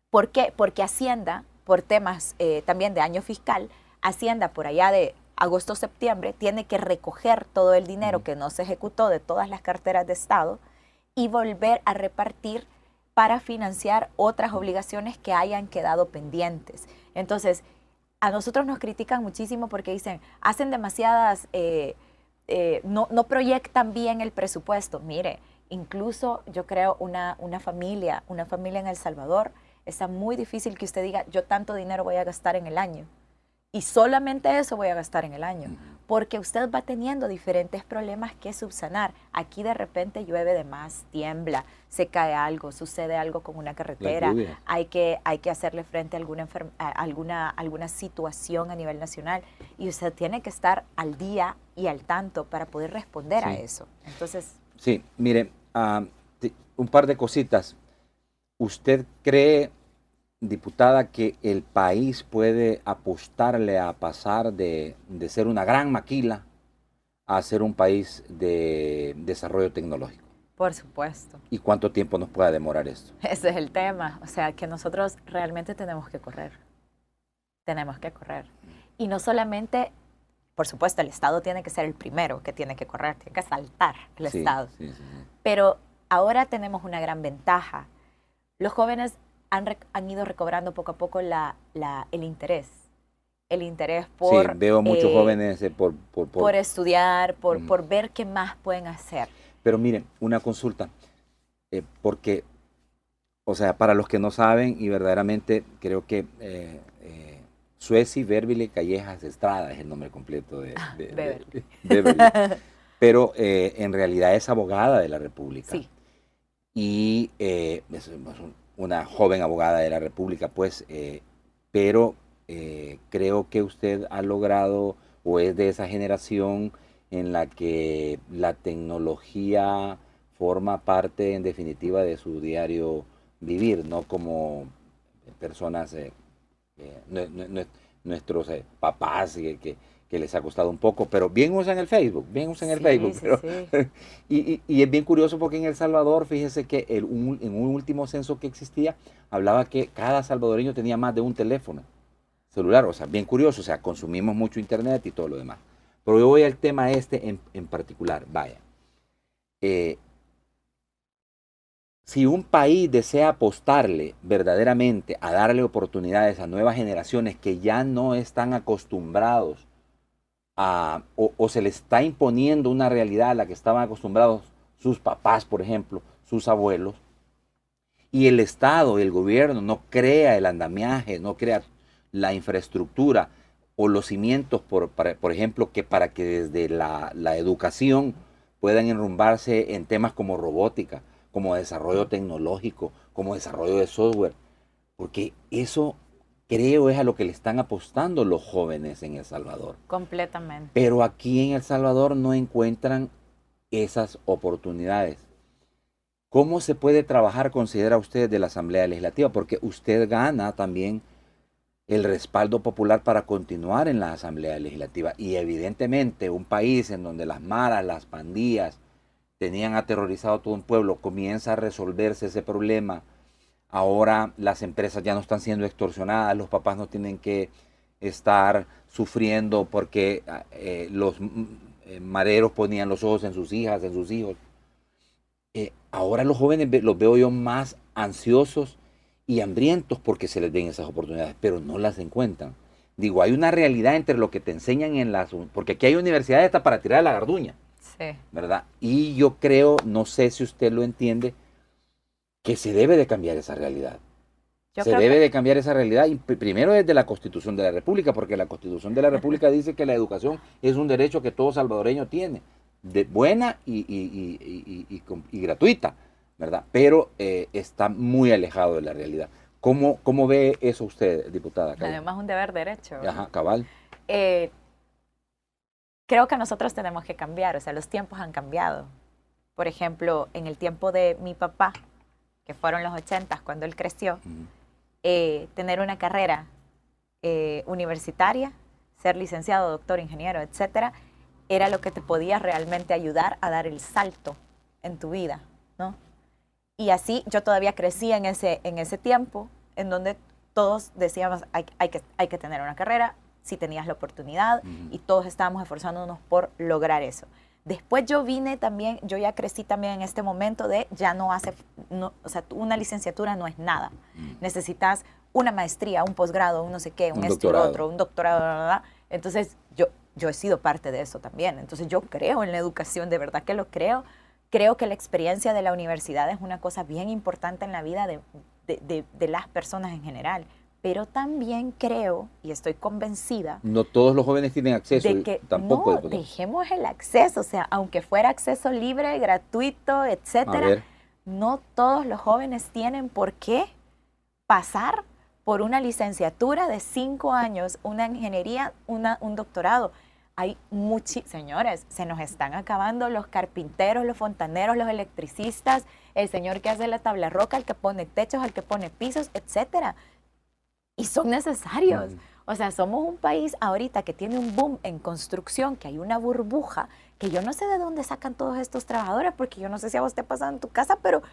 C: ¿por qué? Porque Hacienda por temas también de año fiscal, Hacienda por allá de agosto-septiembre tiene que recoger todo el dinero que no se ejecutó de todas las carteras de Estado y volver a repartir para financiar otras obligaciones que hayan quedado pendientes. Entonces, a nosotros nos critican muchísimo porque dicen, hacen demasiadas, no proyectan bien el presupuesto. Mire, incluso yo creo una familia en El Salvador, está muy difícil que usted diga, yo tanto dinero voy a gastar en el año. Y solamente eso voy a gastar en el año, porque usted va teniendo diferentes problemas que subsanar. Aquí de repente llueve de más, tiembla, se cae algo, sucede algo con una carretera, hay que hacerle frente a alguna situación a nivel nacional y usted tiene que estar al día y al tanto para poder responder a eso. Entonces,
B: sí, mire, un par de cositas. ¿Usted cree, diputada, que el país puede apostarle a pasar de ser una gran maquila a ser un país de desarrollo tecnológico?
C: Por supuesto.
B: ¿Y cuánto tiempo nos puede demorar esto?
C: Ese es el tema. O sea, que nosotros realmente tenemos que correr. Tenemos que correr. Y no solamente, por supuesto, el Estado tiene que ser el primero que tiene que correr, tiene que saltar el Estado. Sí. Pero ahora tenemos una gran ventaja. Los jóvenes han ido recobrando poco a poco el interés. El interés por...
B: Sí, veo muchos jóvenes
C: por estudiar, por ver qué más pueden hacer.
B: Pero miren, una consulta, porque, o sea, para los que no saben, y verdaderamente creo que Sueci Beverly Callejas Estrada es el nombre completo de Beverly. Pero en realidad es abogada de la República.
C: Sí.
B: Y es una joven abogada de la República, pues, pero creo que usted ha logrado o es de esa generación en la que la tecnología forma parte en definitiva de su diario vivir, no como personas, nuestros papás que les ha costado un poco, pero bien usan el Facebook, Sí. Y es bien curioso porque en El Salvador, fíjese que en un último censo que existía, hablaba que cada salvadoreño tenía más de un teléfono celular, o sea, bien curioso, o sea, consumimos mucho internet y todo lo demás. Pero yo voy al tema en particular, vaya. Si un país desea apostarle verdaderamente a darle oportunidades a nuevas generaciones que ya no están acostumbrados o se les está imponiendo una realidad a la que estaban acostumbrados sus papás, por ejemplo, sus abuelos, y el Estado y el gobierno no crea el andamiaje, no crea la infraestructura o los cimientos, por ejemplo, para que desde la educación puedan enrumbarse en temas como robótica, como desarrollo tecnológico, como desarrollo de software, porque eso creo es a lo que le están apostando los jóvenes en El Salvador.
C: Completamente.
B: Pero aquí en El Salvador no encuentran esas oportunidades. ¿Cómo se puede trabajar, considera usted, de la Asamblea Legislativa? Porque usted gana también el respaldo popular para continuar en la Asamblea Legislativa. Y evidentemente un país en donde las maras, las pandillas tenían aterrorizado a todo un pueblo, comienza a resolverse ese problema. Ahora las empresas ya no están siendo extorsionadas, los papás no tienen que estar sufriendo porque los mareros ponían los ojos en sus hijas, en sus hijos. Ahora los jóvenes los veo yo más ansiosos y hambrientos porque se les den esas oportunidades, pero no las encuentran. Digo, hay una realidad entre lo que te enseñan en las... Porque aquí hay universidades hasta para tirar la garduña,
C: sí,
B: ¿verdad? Y yo creo, no sé si usted lo entiende, que se debe de cambiar esa realidad. Se debe de cambiar esa realidad, y primero desde la Constitución de la República, porque la Constitución de la República dice que la educación es un derecho que todo salvadoreño tiene, de buena y gratuita, ¿verdad? Pero está muy alejado de la realidad. ¿Cómo ve eso usted, diputada?
C: Además, un deber derecho.
B: Ajá, cabal.
C: Creo que nosotros tenemos que cambiar, o sea, los tiempos han cambiado. Por ejemplo, en el tiempo de mi papá, que fueron los 80 cuando él creció, tener una carrera universitaria, ser licenciado, doctor, ingeniero, etcétera, era lo que te podía realmente ayudar a dar el salto en tu vida, ¿no? Y así yo todavía crecí en ese tiempo en donde todos decíamos, hay que tener una carrera, si tenías la oportunidad, y todos estábamos esforzándonos por lograr eso. Después yo vine también, yo ya crecí también en este momento de ya no, o sea, una licenciatura no es nada. Necesitas una maestría, un posgrado, un no sé qué, un esto y otro, un doctorado, bla, bla, bla. Entonces yo he sido parte de eso también. Entonces yo creo en la educación, de verdad que lo creo. Creo que la experiencia de la universidad es una cosa bien importante en la vida de las personas en general. Pero también creo, y estoy convencida...
B: No todos los jóvenes tienen acceso.
C: De que tampoco, no, dejemos el acceso. O sea, aunque fuera acceso libre, gratuito, etcétera, no todos los jóvenes tienen por qué pasar por una licenciatura de 5 años, una ingeniería, un doctorado. Hay señores, se nos están acabando los carpinteros, los fontaneros, los electricistas, el señor que hace la tabla roca, el que pone techos, el que pone pisos, etcétera. Y son necesarios. O sea, somos un país ahorita que tiene un boom en construcción, que hay una burbuja, que yo no sé de dónde sacan todos estos trabajadores, porque yo no sé si a vos te pasa en tu casa, pero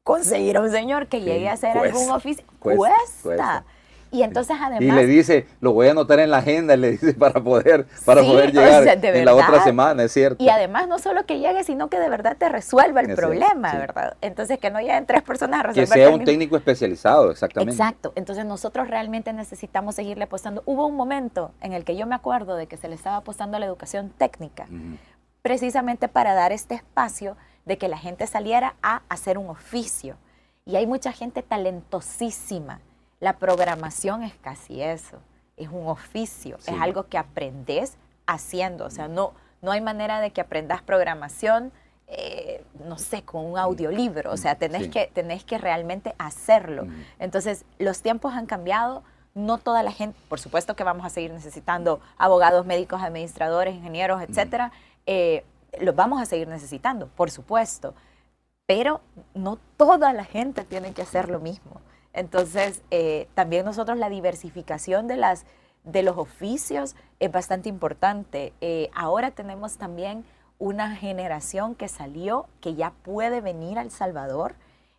C: conseguir a un señor que llegue a hacer algún oficio cuesta. Y entonces además...
B: Y le dice, lo voy a anotar en la agenda, le dice, para poder llegar, o sea, en la otra semana, es cierto.
C: Y además no solo que llegue, sino que de verdad te resuelva el problema, ¿verdad? Entonces que no lleguen 3 personas a resolver.
B: Que sea un técnico especializado, exactamente.
C: Exacto. Entonces nosotros realmente necesitamos seguirle apostando. Hubo un momento en el que yo me acuerdo de que se le estaba apostando a la educación técnica, precisamente para dar este espacio de que la gente saliera a hacer un oficio. Y hay mucha gente talentosísima. La programación es casi eso, es un oficio, es algo que aprendes haciendo. O sea, no hay manera de que aprendas programación, no sé, con un audiolibro. O sea, tenés que realmente hacerlo. Entonces, los tiempos han cambiado. No toda la gente, por supuesto que vamos a seguir necesitando abogados, médicos, administradores, ingenieros, etcétera. Los vamos a seguir necesitando, por supuesto. Pero no toda la gente tiene que hacer lo mismo. Entonces, también nosotros la diversificación de los oficios es bastante importante. Ahora tenemos también una generación que salió, que ya puede venir a El Salvador,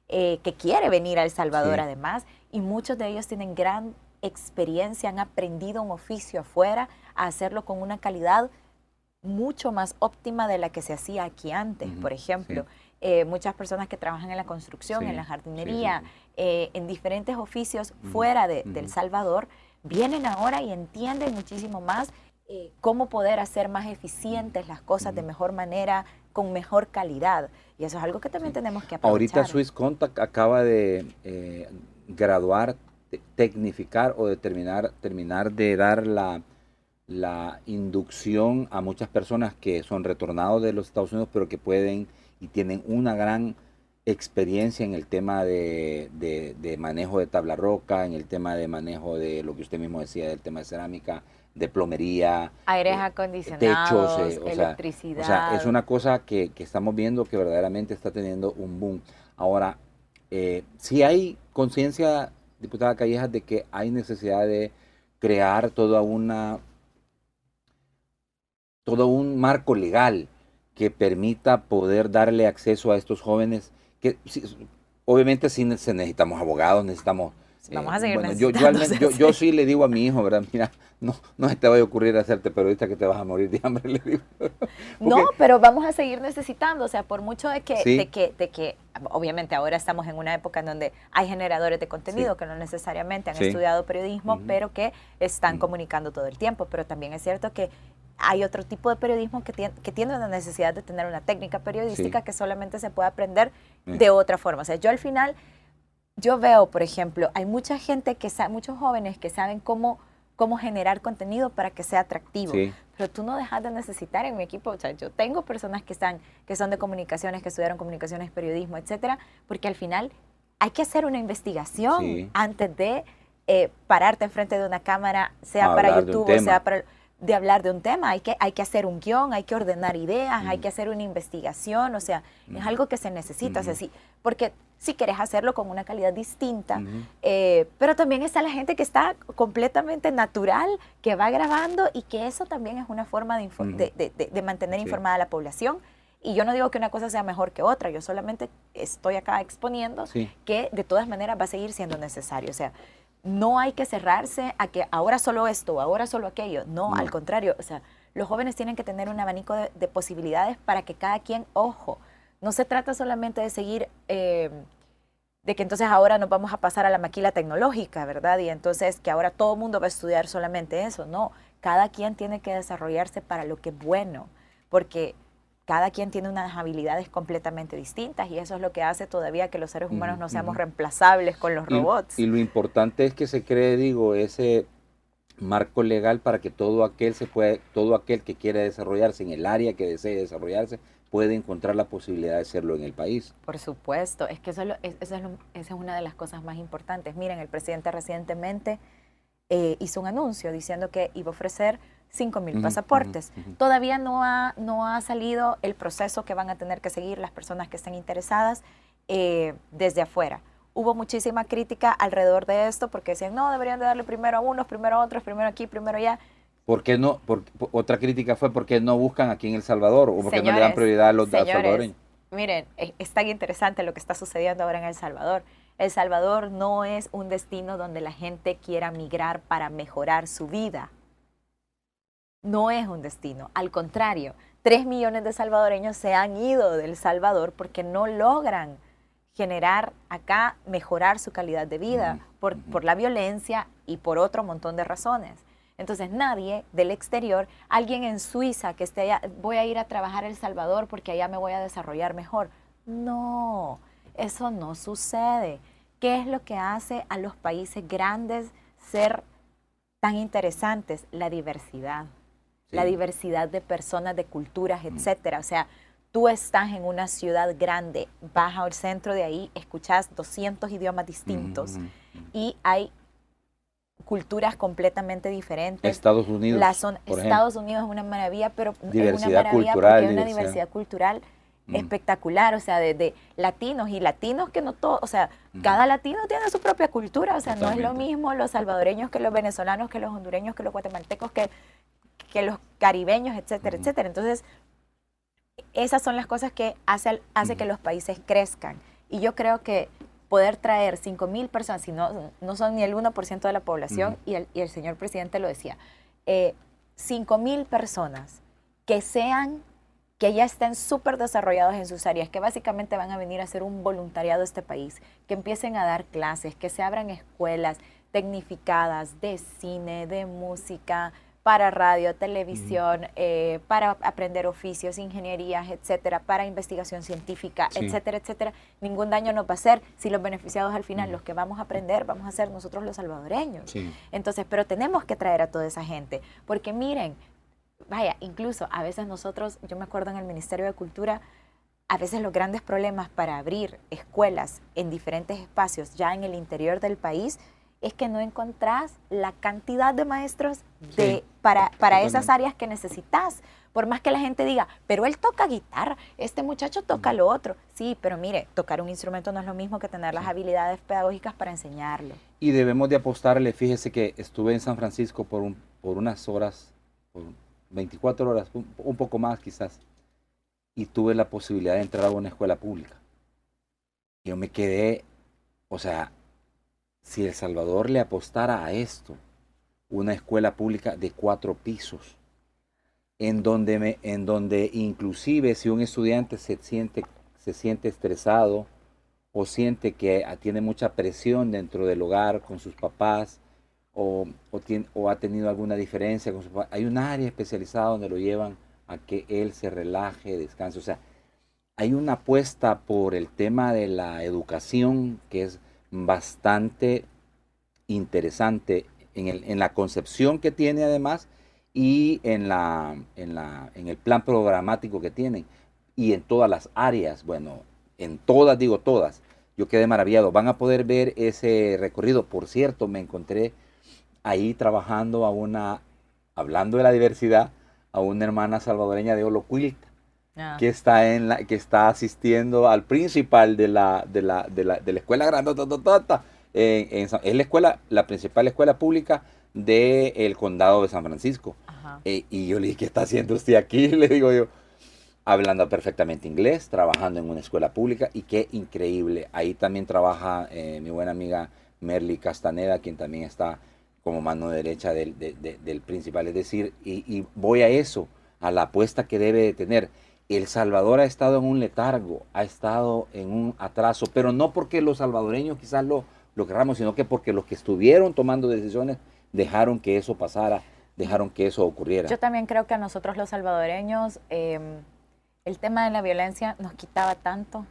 C: que quiere venir a El Salvador además, y muchos de ellos tienen gran experiencia, han aprendido un oficio afuera, a hacerlo con una calidad mucho más óptima de la que se hacía aquí antes, por ejemplo. Muchas personas que trabajan en la construcción, en la jardinería, en diferentes oficios fuera de El Salvador, vienen ahora y entienden muchísimo más cómo poder hacer más eficientes las cosas de mejor manera, con mejor calidad. Y eso es algo que también tenemos que aprovechar.
B: Ahorita Swiss Contact acaba de graduar, tecnificar o de terminar de dar la inducción a muchas personas que son retornados de los Estados Unidos, pero que pueden y tienen una gran experiencia en el tema de manejo de tabla roca, en el tema de manejo de lo que usted mismo decía, del tema de cerámica, de plomería,
C: aires acondicionados,
B: techos,
C: electricidad.
B: O sea, es una cosa que estamos viendo que verdaderamente está teniendo un boom. Ahora, sí hay conciencia, diputada Callejas, de que hay necesidad de crear todo un marco legal que permita poder darle acceso a estos jóvenes, que obviamente sí necesitamos abogados, necesitamos...
C: Vamos a seguir necesitando.
B: Yo sí le digo a mi hijo, ¿verdad? Mira, no se te vaya a ocurrir hacerte periodista que te vas a morir de hambre, le digo.
C: No, pero vamos a seguir necesitando, o sea, por mucho de que obviamente ahora estamos en una época en donde hay generadores de contenido que no necesariamente han estudiado periodismo, pero que están comunicando todo el tiempo, pero también es cierto que hay otro tipo de periodismo que tiene la necesidad de tener una técnica periodística que solamente se puede aprender de otra forma. O sea, yo al final, yo veo, por ejemplo, hay mucha gente muchos jóvenes que saben cómo generar contenido para que sea atractivo. Pero tú no dejas de necesitar en mi equipo, o sea, yo tengo personas que son de comunicaciones, que estudiaron comunicaciones, periodismo, etcétera, porque al final hay que hacer una investigación antes de pararte enfrente de una cámara, sea para YouTube o sea para... de hablar de un tema, hay que hacer un guión, hay que ordenar ideas, hay que hacer una investigación, o sea, es algo que se necesita, o sea, sí, porque si quieres hacerlo con una calidad distinta, pero también está la gente que está completamente natural, que va grabando y que eso también es una forma de mantener informada a la población. Y yo no digo que una cosa sea mejor que otra, yo solamente estoy acá exponiendo que de todas maneras va a seguir siendo necesario, o sea, no hay que cerrarse a que ahora solo esto, ahora solo aquello. No, al contrario, o sea, los jóvenes tienen que tener un abanico de posibilidades para que cada quien, ojo, no se trata solamente de seguir, de que entonces ahora nos vamos a pasar a la maquila tecnológica, ¿verdad? Y entonces que ahora todo el mundo va a estudiar solamente eso. No, cada quien tiene que desarrollarse para lo que es bueno, porque cada quien tiene unas habilidades completamente distintas y eso es lo que hace todavía que los seres humanos no seamos reemplazables con los robots.
B: Y lo importante es que se cree, digo, ese marco legal para que todo aquel que quiera desarrollarse en el área que desee desarrollarse puede encontrar la posibilidad de hacerlo en el país.
C: Por supuesto, es que esa es una de las cosas más importantes. Miren, el presidente recientemente hizo un anuncio diciendo que iba a ofrecer 5,000 pasaportes. Todavía no ha salido el proceso que van a tener que seguir las personas que estén interesadas desde afuera. Hubo muchísima crítica alrededor de esto porque decían, no, deberían de darle primero a unos, primero a otros, primero aquí, primero allá.
B: ¿Por qué no? Otra crítica fue porque no buscan aquí en El Salvador o porque no le dan prioridad a los salvadoreños.
C: Miren, es tan interesante lo que está sucediendo ahora en El Salvador. El Salvador no es un destino donde la gente quiera migrar para mejorar su vida. No es un destino. Al contrario, 3 millones de salvadoreños se han ido del Salvador porque no logran generar acá, mejorar su calidad de vida por la violencia y por otro montón de razones. Entonces nadie del exterior, alguien en Suiza que esté allá, voy a ir a trabajar a El Salvador porque allá me voy a desarrollar mejor. No, eso no sucede. ¿Qué es lo que hace a los países grandes ser tan interesantes? La diversidad. Sí. La diversidad de personas, de culturas, etcétera. O sea, tú estás en una ciudad grande, vas al centro de ahí, escuchas 200 idiomas distintos y hay culturas completamente diferentes.
B: Estados Unidos,
C: Estados Unidos es una maravilla, pero
B: diversidad
C: es una maravilla
B: cultural,
C: porque hay una diversidad cultural espectacular, o sea, de latinos y latinos que no todos, o sea, cada latino tiene su propia cultura, o sea, totalmente. No es lo mismo los salvadoreños que los venezolanos, que los hondureños, que los guatemaltecos, que los caribeños, etcétera, etcétera. Entonces, esas son las cosas que hace que los países crezcan. Y yo creo que poder traer 5,000 personas, si no son ni el 1% de la población, y el señor presidente lo decía, 5,000 personas que ya estén súper desarrollados en sus áreas, que básicamente van a venir a hacer un voluntariado a este país, que empiecen a dar clases, que se abran escuelas tecnificadas de cine, de música, para radio, televisión, para aprender oficios, ingenierías, etcétera, para investigación científica, etcétera, etcétera. Ningún daño nos va a hacer si los beneficiados al final, los que vamos a aprender, vamos a ser nosotros los salvadoreños. Entonces, pero tenemos que traer a toda esa gente, porque miren, vaya, incluso a veces nosotros, yo me acuerdo en el Ministerio de Cultura, a veces los grandes problemas para abrir escuelas en diferentes espacios ya en el interior del país es que no encontrás la cantidad de maestros para esas áreas que necesitas. Por más que la gente diga, pero él toca guitarra, este muchacho toca lo otro. Sí, pero mire, tocar un instrumento no es lo mismo que tener las habilidades pedagógicas para enseñarlo.
B: Y debemos de apostarle, fíjese que estuve en San Francisco por unas horas, por 24 horas, un poco más quizás, y tuve la posibilidad de entrar a una escuela pública. Yo me quedé, o sea, si El Salvador le apostara a esto, una escuela pública de 4 pisos, en donde inclusive si un estudiante se siente estresado o siente que tiene mucha presión dentro del hogar con sus papás o ha tenido alguna diferencia con sus papás, hay un área especializada donde lo llevan a que él se relaje, descanse. O sea, hay una apuesta por el tema de la educación que es bastante interesante en la concepción que tiene además y en el plan programático que tienen y en todas las áreas, bueno, en todas, digo todas, yo quedé maravillado. Van a poder ver ese recorrido. Por cierto, me encontré ahí trabajando hablando de la diversidad, a una hermana salvadoreña de Olocuilta, que está asistiendo al principal de la escuela grandototota. Es la principal escuela pública del condado de San Francisco. Y yo le dije, ¿qué está haciendo usted aquí? Le digo yo, hablando perfectamente inglés, trabajando en una escuela pública, y qué increíble. Ahí también trabaja mi buena amiga Merly Castaneda, quien también está como mano derecha del principal. Es decir, y voy a eso, a la apuesta que debe de tener. El Salvador ha estado en un letargo, ha estado en un atraso, pero no porque los salvadoreños quizás lo querramos, sino que porque los que estuvieron tomando decisiones dejaron que eso pasara, dejaron que eso ocurriera.
C: Yo también creo que a nosotros los salvadoreños el tema de la violencia nos quitaba tanta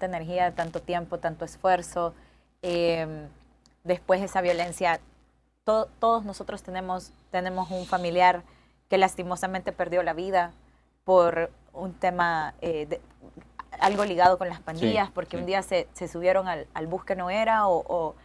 C: energía, tanto tiempo, tanto esfuerzo. Después de esa violencia, todos nosotros tenemos un familiar que lastimosamente perdió la vida por un tema, algo ligado con las pandillas,
B: Sí,
C: porque
B: sí.
C: un día se subieron al bus que no era, o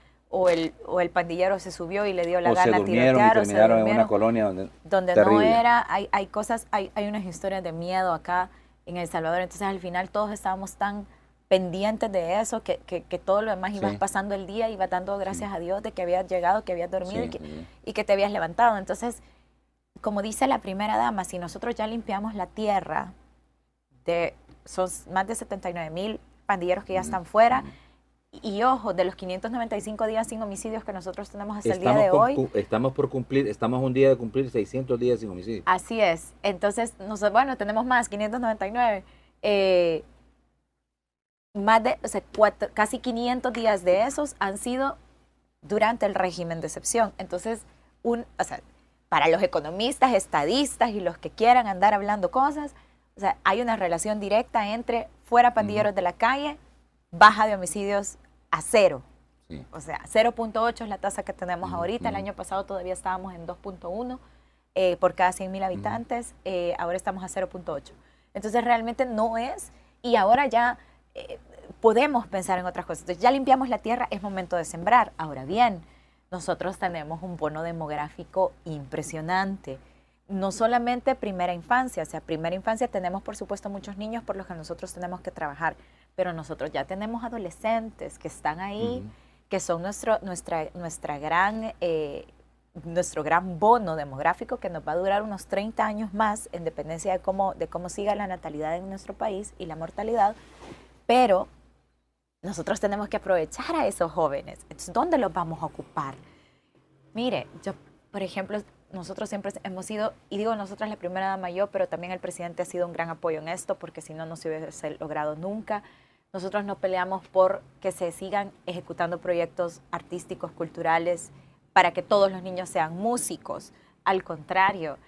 C: el pandillero se subió y le dio la
B: O se
C: gana a
B: durmieron y
C: tirotear, o se
B: terminaron en una
C: durmieron
B: colonia
C: donde no
B: terrible.
C: era. Hay cosas, hay unas historias de miedo acá en El Salvador. Entonces al final todos estábamos tan pendientes de eso que todo lo demás ibas
B: Sí.
C: pasando el día, ibas dando gracias a Dios de que habías llegado, que habías dormido
B: Sí,
C: y que te habías levantado. Entonces, como dice la primera dama, si nosotros ya limpiamos la tierra, son más de 79,000 pandilleros que ya están fuera. Y ojo, de los 595 días sin homicidios que nosotros tenemos hasta el día de hoy.
B: Estamos un día de cumplir 600 días sin homicidio.
C: Así es. Entonces, bueno, tenemos más, 599. Más de, o sea, casi 500 días de esos han sido durante el régimen de excepción. Entonces, o sea, para los economistas, estadistas y los que quieran andar hablando cosas, o sea, hay una relación directa entre fuera pandilleros de la calle, baja de homicidios a 0.
B: Sí.
C: O sea, 0.8 es la tasa que tenemos ahorita. El año pasado todavía estábamos en 2.1 por cada 100,000 habitantes. Ahora estamos a 0.8. Entonces, realmente no es. Y ahora ya podemos pensar en otras cosas. Entonces, ya limpiamos la tierra, es momento de sembrar. Ahora bien, nosotros tenemos un bono demográfico impresionante. No solamente primera infancia, o sea, primera infancia tenemos por supuesto muchos niños por los que nosotros tenemos que trabajar, pero nosotros ya tenemos adolescentes que están ahí, que son nuestro gran bono demográfico que nos va a durar unos 30 años más, en dependencia de cómo siga la natalidad en nuestro país y la mortalidad, pero nosotros tenemos que aprovechar a esos jóvenes. Entonces, ¿dónde los vamos a ocupar? Mire, yo, por ejemplo, nosotros siempre hemos sido, y digo nosotros, la primera dama yo, pero también el presidente ha sido un gran apoyo en esto, porque si no, no se hubiese logrado nunca. Nosotros no peleamos por que se sigan ejecutando proyectos artísticos, culturales, para que todos los niños sean músicos. Al contrario,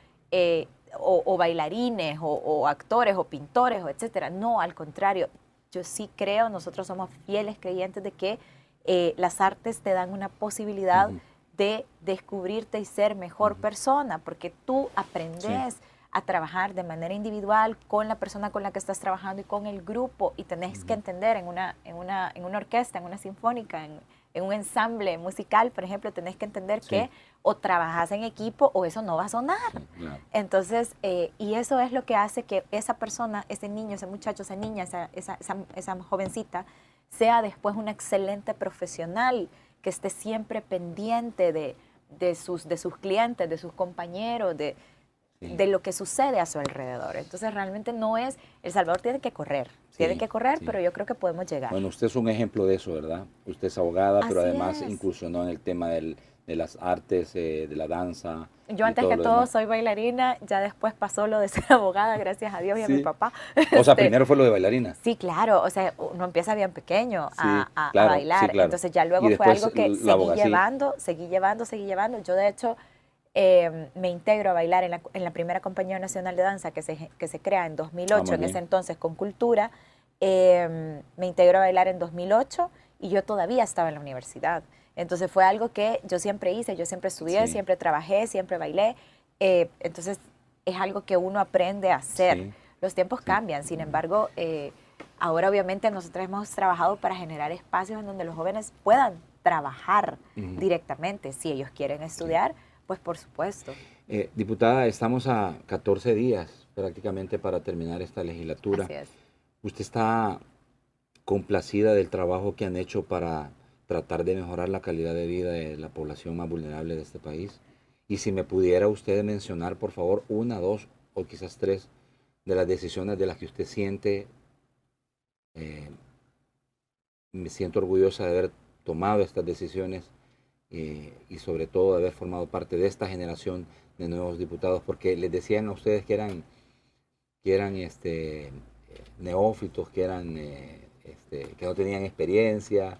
C: o bailarines, o actores, o pintores, o etcétera. No, al contrario. Yo sí creo, nosotros somos fieles creyentes de que las artes te dan una posibilidad de descubrirte y ser mejor persona, porque tú aprendes a trabajar de manera individual con la persona con la que estás trabajando y con el grupo, y tenés que entender en una orquesta, en una sinfónica, en un ensamble musical, por ejemplo, tenés que entender que o trabajas en equipo o eso no va a sonar. Sí, claro. Entonces, y eso es lo que hace que esa persona, ese niño, ese muchacho, esa niña, esa jovencita, sea después una excelente profesional, que esté siempre pendiente de sus clientes, de sus compañeros, de lo que sucede a su alrededor. Entonces, realmente no es, El Salvador tiene que correr, pero yo creo que podemos llegar.
B: Bueno, usted es un ejemplo de eso, ¿verdad? Usted es abogada, pero además incursionó en el tema de las artes, de la danza.
C: Yo antes que todo soy bailarina, ya después pasó lo de ser abogada, gracias a Dios y a mi papá.
B: O sea, primero fue lo de bailarina.
C: Sí, claro, o sea, uno empieza bien pequeño a bailar, claro. Entonces ya luego fue algo que seguí llevando. Yo de hecho me integro a bailar en la primera compañía nacional de danza que se crea en 2008, en ese entonces con Cultura. Me integro a bailar en 2008 y yo todavía estaba en la universidad. Entonces fue algo que yo siempre hice, yo siempre estudié, siempre trabajé, siempre bailé. Entonces es algo que uno aprende a hacer. Sí. Los tiempos cambian, sin embargo, ahora obviamente nosotros hemos trabajado para generar espacios en donde los jóvenes puedan trabajar directamente. Si ellos quieren estudiar, pues por supuesto.
B: Diputada, estamos a 14 días prácticamente para terminar esta legislatura.
C: Así es.
B: ¿Usted está complacida del trabajo que han hecho para tratar de mejorar la calidad de vida de la población más vulnerable de este país? Y si me pudiera usted mencionar, por favor, 1, 2 o quizás 3 de las decisiones de las que usted siente, me siento orgullosa de haber tomado estas decisiones y sobre todo de haber formado parte de esta generación de nuevos diputados, porque les decían a ustedes que eran neófitos, que no tenían experiencia,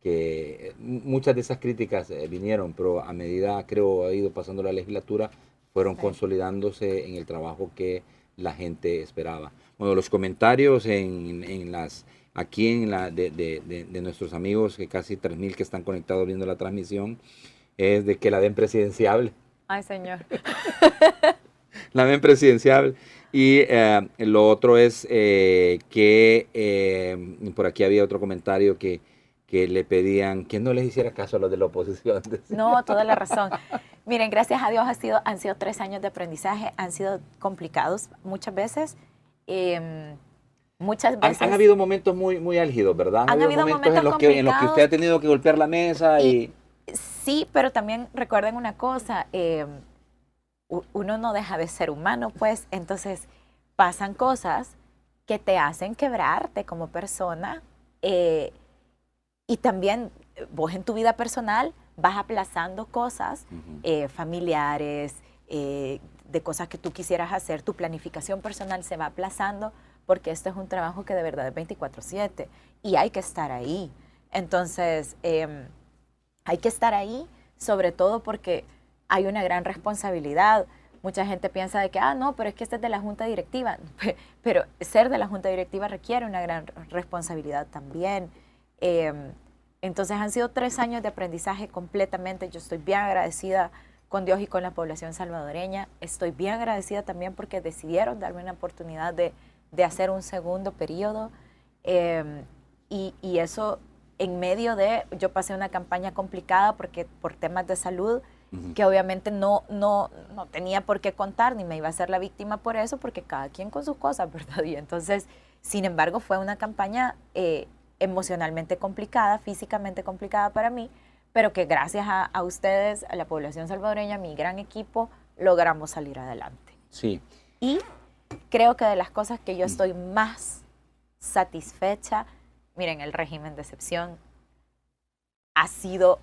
B: que muchas de esas críticas vinieron, pero a medida, creo, ha ido pasando la legislatura, fueron consolidándose en el trabajo que la gente esperaba. Bueno, los comentarios aquí de nuestros amigos, que casi 3,000 que están conectados viendo la transmisión, es de que la den presidenciable.
C: Ay, señor.
B: La ven presidenciable. Y lo otro es que por aquí había otro comentario que le pedían que no les hiciera caso a los de la oposición.
C: No, toda la razón. Miren, gracias a Dios han sido 3 años de aprendizaje, han sido complicados muchas veces. Muchas veces.
B: Han habido momentos muy álgidos, ¿verdad?
C: Han habido momentos
B: en los que usted ha tenido que golpear la mesa y...
C: Sí, pero también recuerden una cosa, uno no deja de ser humano, pues, entonces pasan cosas que te hacen quebrarte como persona y también vos en tu vida personal vas aplazando cosas familiares, de cosas que tú quisieras hacer, tu planificación personal se va aplazando porque esto es un trabajo que de verdad es 24/7 y hay que estar ahí. Entonces, hay que estar ahí, sobre todo porque hay una gran responsabilidad. Mucha gente piensa de que, no, pero es que este es de la junta directiva. Pero ser de la junta directiva requiere una gran responsabilidad también. Entonces han sido 3 años de aprendizaje completamente. Yo estoy bien agradecida con Dios y con la población salvadoreña. Estoy bien agradecida también porque decidieron darme una oportunidad de hacer un segundo periodo. Y eso en medio de, yo pasé una campaña complicada porque por temas de salud, que obviamente no tenía por qué contar, ni me iba a ser la víctima por eso, porque cada quien con sus cosas, ¿verdad? Y entonces, sin embargo, fue una campaña emocionalmente complicada, físicamente complicada para mí, pero que gracias a ustedes, a la población salvadoreña, a mi gran equipo, logramos salir adelante.
B: Sí.
C: Y creo que de las cosas que yo estoy más satisfecha, miren, el régimen de excepción ha sido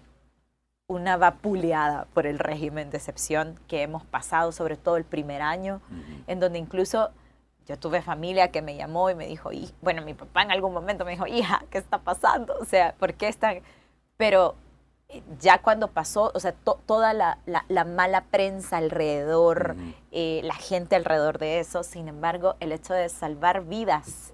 C: una vapuleada por el régimen de excepción que hemos pasado, sobre todo el primer año, en donde incluso yo tuve familia que me llamó y me dijo, bueno, mi papá en algún momento me dijo, hija, ¿qué está pasando? O sea, ¿por qué están? Pero ya cuando pasó, o sea, toda la mala prensa alrededor, la gente alrededor de eso, sin embargo, el hecho de salvar vidas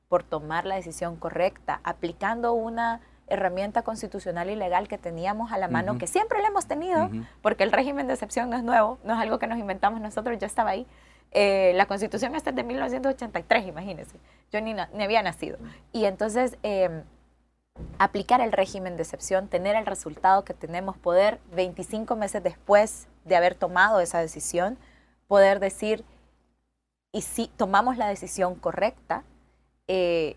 C: por tomar la decisión correcta, aplicando una herramienta constitucional y legal que teníamos a la mano, que siempre la hemos tenido, porque el régimen de excepción no es nuevo, no es algo que nos inventamos nosotros, yo estaba ahí. La Constitución esta es de 1983, imagínense, yo ni había nacido. Y entonces, aplicar el régimen de excepción, tener el resultado que tenemos, poder 25 meses después de haber tomado esa decisión, poder decir, y si tomamos la decisión correcta, es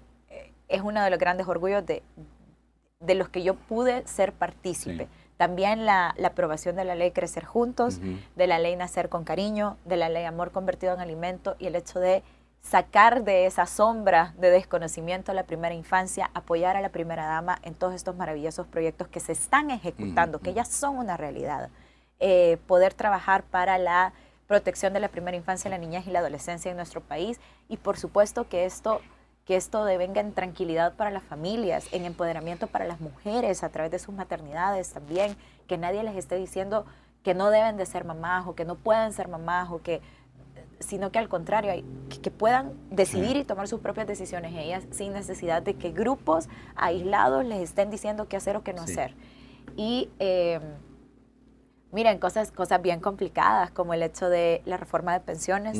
C: uno de los grandes orgullos de los que yo pude ser partícipe. Sí. También la aprobación de la ley Crecer Juntos, de la ley Nacer con Cariño, de la ley Amor Convertido en Alimento y el hecho de sacar de esa sombra de desconocimiento a la primera infancia, apoyar a la primera dama en todos estos maravillosos proyectos que se están ejecutando, que ya son una realidad. Poder trabajar para la protección de la primera infancia, la niñez y la adolescencia en nuestro país y por supuesto que esto devenga en tranquilidad para las familias, en empoderamiento para las mujeres a través de sus maternidades también, que nadie les esté diciendo que no deben de ser mamás o que no pueden ser mamás, sino que al contrario, que puedan decidir y tomar sus propias decisiones ellas sin necesidad de que grupos aislados les estén diciendo qué hacer o qué no hacer. Y miren, cosas bien complicadas como el hecho de la reforma de pensiones,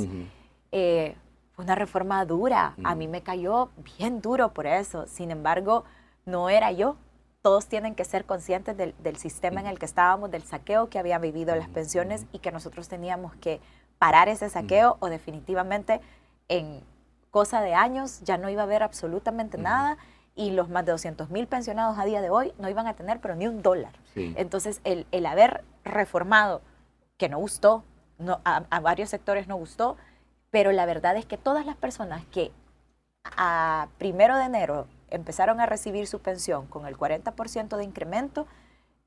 C: una reforma dura, a mí me cayó bien duro por eso, sin embargo, no era yo. Todos tienen que ser conscientes del sistema en el que estábamos, del saqueo que habían vivido las pensiones y que nosotros teníamos que parar ese saqueo o definitivamente en cosa de años ya no iba a haber absolutamente nada y los más de 200,000 pensionados a día de hoy no iban a tener pero ni $1. Sí. Entonces, el haber reformado, que no gustó, a varios sectores no gustó, pero la verdad es que todas las personas que a 1 de enero empezaron a recibir su pensión con el 40% de incremento,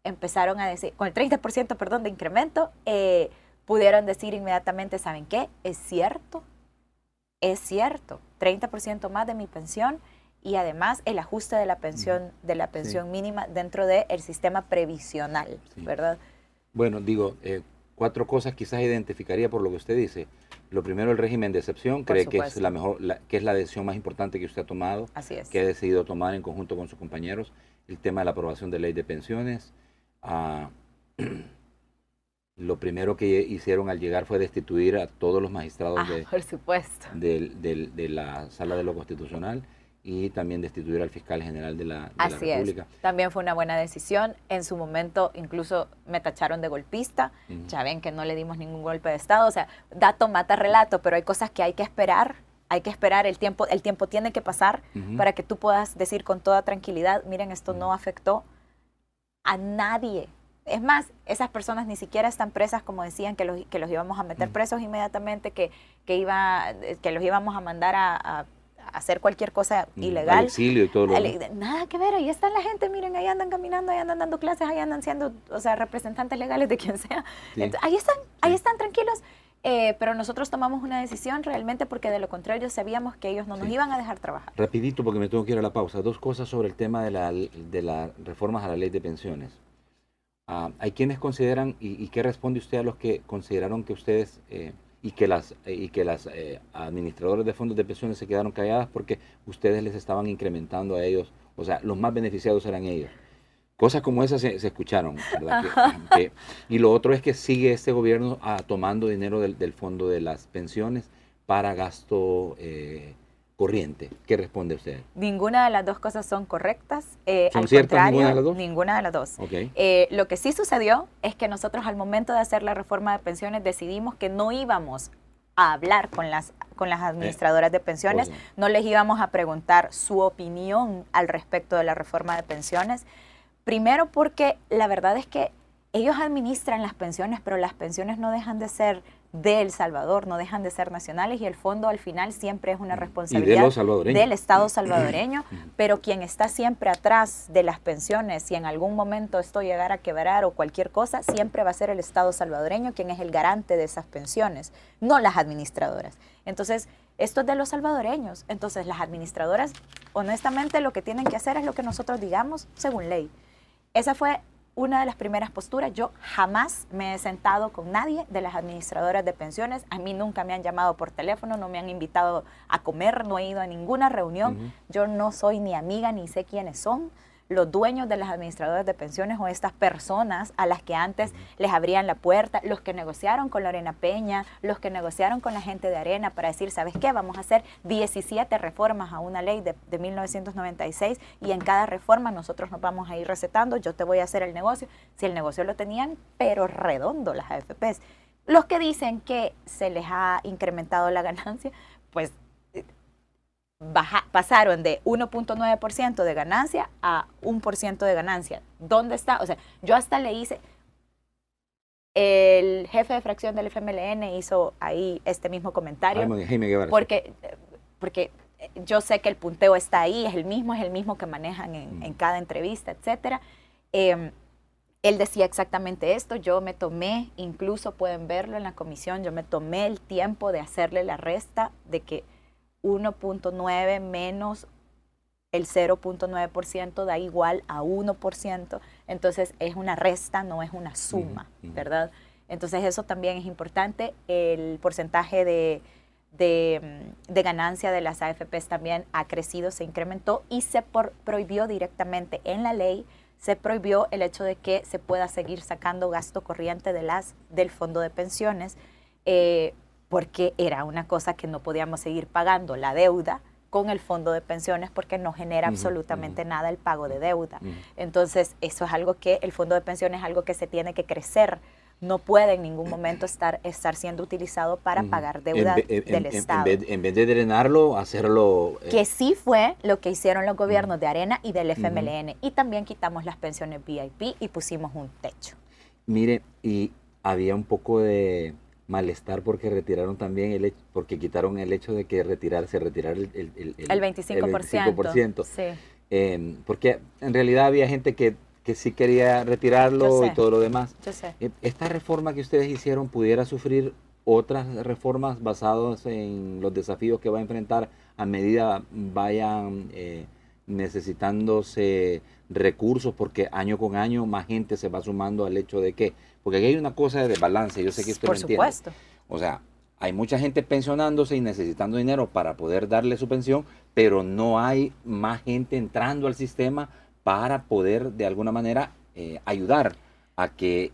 C: empezaron a decir, con el 30%, perdón, de incremento, pudieron decir inmediatamente, ¿saben qué? Es cierto, 30% más de mi pensión y además el ajuste de la pensión, mínima dentro del sistema previsional, ¿verdad?
B: Bueno, digo, 4 cosas quizás identificaría por lo que usted dice. Lo primero, el régimen de excepción, cree que es que es la decisión más importante que usted ha tomado,
C: Así es.
B: que ha decidido tomar en conjunto con sus compañeros, el tema de la aprobación de ley de pensiones. Lo primero que hicieron al llegar fue destituir a todos los magistrados
C: por supuesto.
B: de la Sala de lo Constitucional y también destituir al fiscal general de la República.
C: Así es. También fue una buena decisión. En su momento incluso me tacharon de golpista. Ya ven que no le dimos ningún golpe de Estado. O sea, dato mata relato, pero hay cosas que hay que esperar. Hay que esperar, el tiempo tiene que pasar para que tú puedas decir con toda tranquilidad, miren, esto no afectó a nadie. Es más, esas personas ni siquiera están presas, como decían, que los íbamos a meter presos inmediatamente, que los íbamos a mandar a hacer cualquier cosa ilegal.
B: Al exilio y todo lo
C: nada que ver, ahí está la gente, miren, ahí andan caminando, ahí andan dando clases, ahí andan siendo, representantes legales de quien sea.
B: Sí.
C: Entonces, ahí están tranquilos. Pero nosotros tomamos una decisión realmente porque de lo contrario sabíamos que ellos no nos iban a dejar trabajar.
B: Rapidito, porque me tengo que ir a la pausa. 2 cosas sobre el tema de las reformas a la ley de pensiones. Hay quienes consideran, y qué responde usted a los que consideraron que ustedes y que las administradores de fondos de pensiones se quedaron calladas porque ustedes les estaban incrementando a ellos, o sea, los más beneficiados eran ellos? Cosas como esas se escucharon, ¿verdad? Y lo otro es que sigue este gobierno tomando dinero del fondo de las pensiones para gasto corriente. ¿Qué responde usted?
C: Ninguna de las dos cosas son correctas.
B: ¿Son ciertas ninguna de las dos?
C: Ninguna de las dos.
B: Okay.
C: Lo que sí sucedió es que nosotros al momento de hacer la reforma de pensiones decidimos que no íbamos a hablar con las administradoras de pensiones, no les íbamos a preguntar su opinión al respecto de la reforma de pensiones. Primero porque la verdad es que ellos administran las pensiones, pero las pensiones no dejan de ser de El Salvador, no dejan de ser nacionales y el fondo al final siempre es una responsabilidad del Estado salvadoreño, pero quien está siempre atrás de las pensiones, si en algún momento esto llegara a quebrar o cualquier cosa, siempre va a ser el Estado salvadoreño quien es el garante de esas pensiones, no las administradoras. Entonces, esto es de los salvadoreños. Entonces, las administradoras, honestamente, lo que tienen que hacer es lo que nosotros digamos según ley. Esa fue una de las primeras posturas. Yo jamás me he sentado con nadie de las administradoras de pensiones. A mí nunca me han llamado por teléfono, no me han invitado a comer, no he ido a ninguna reunión. Yo no soy ni amiga ni sé quiénes son los dueños de las administradoras de pensiones o estas personas a las que antes les abrían la puerta, los que negociaron con Lorena Peña, los que negociaron con la gente de Arena para decir, ¿sabes qué? Vamos a hacer 17 reformas a una ley de 1996 y en cada reforma nosotros nos vamos a ir recetando, yo te voy a hacer el negocio. Si el negocio lo tenían, pero redondo las AFPs. Los que dicen que se les ha incrementado la ganancia, pues pasaron de 1.9% de ganancia a 1% de ganancia. ¿Dónde está? O sea, yo hasta le hice, el jefe de fracción del FMLN hizo ahí este mismo comentario, porque yo sé que el punteo está ahí, es el mismo que manejan en cada entrevista, etcétera. Él decía exactamente esto, yo me tomé, incluso pueden verlo en la comisión, yo me tomé el tiempo de hacerle la resta de que 1.9 menos el 0.9% da igual a 1%, entonces es una resta, no es una suma, ¿verdad? Entonces eso también es importante, el porcentaje de ganancia de las AFPs también ha crecido, se incrementó y se prohibió directamente en la ley, se prohibió el hecho de que se pueda seguir sacando gasto corriente del fondo de pensiones, porque era una cosa que no podíamos seguir pagando la deuda con el fondo de pensiones porque no genera absolutamente nada el pago de deuda. Entonces, eso es algo que el fondo de pensiones es algo que se tiene que crecer. No puede en ningún momento estar siendo utilizado para pagar deuda del Estado.
B: En vez de drenarlo, hacerlo...
C: Que sí fue lo que hicieron los gobiernos de Arena y del FMLN. Y también quitamos las pensiones VIP y pusimos un techo.
B: Mire, y había un poco de malestar porque retiraron también porque quitaron el hecho de que retirar el
C: 25%.
B: El 25%.
C: Sí.
B: porque en realidad había gente que sí quería retirarlo y todo lo demás.
C: Yo sé.
B: ¿Esta reforma que ustedes hicieron pudiera sufrir otras reformas basadas en los desafíos que va a enfrentar a medida vayan necesitándose recursos? Porque año con año más gente se va sumando al hecho de que, porque aquí hay una cosa de desbalance, yo sé que usted
C: Por
B: lo entiende.
C: supuesto.
B: O sea, hay mucha gente pensionándose y necesitando dinero para poder darle su pensión, pero no hay más gente entrando al sistema para poder de alguna manera ayudar a que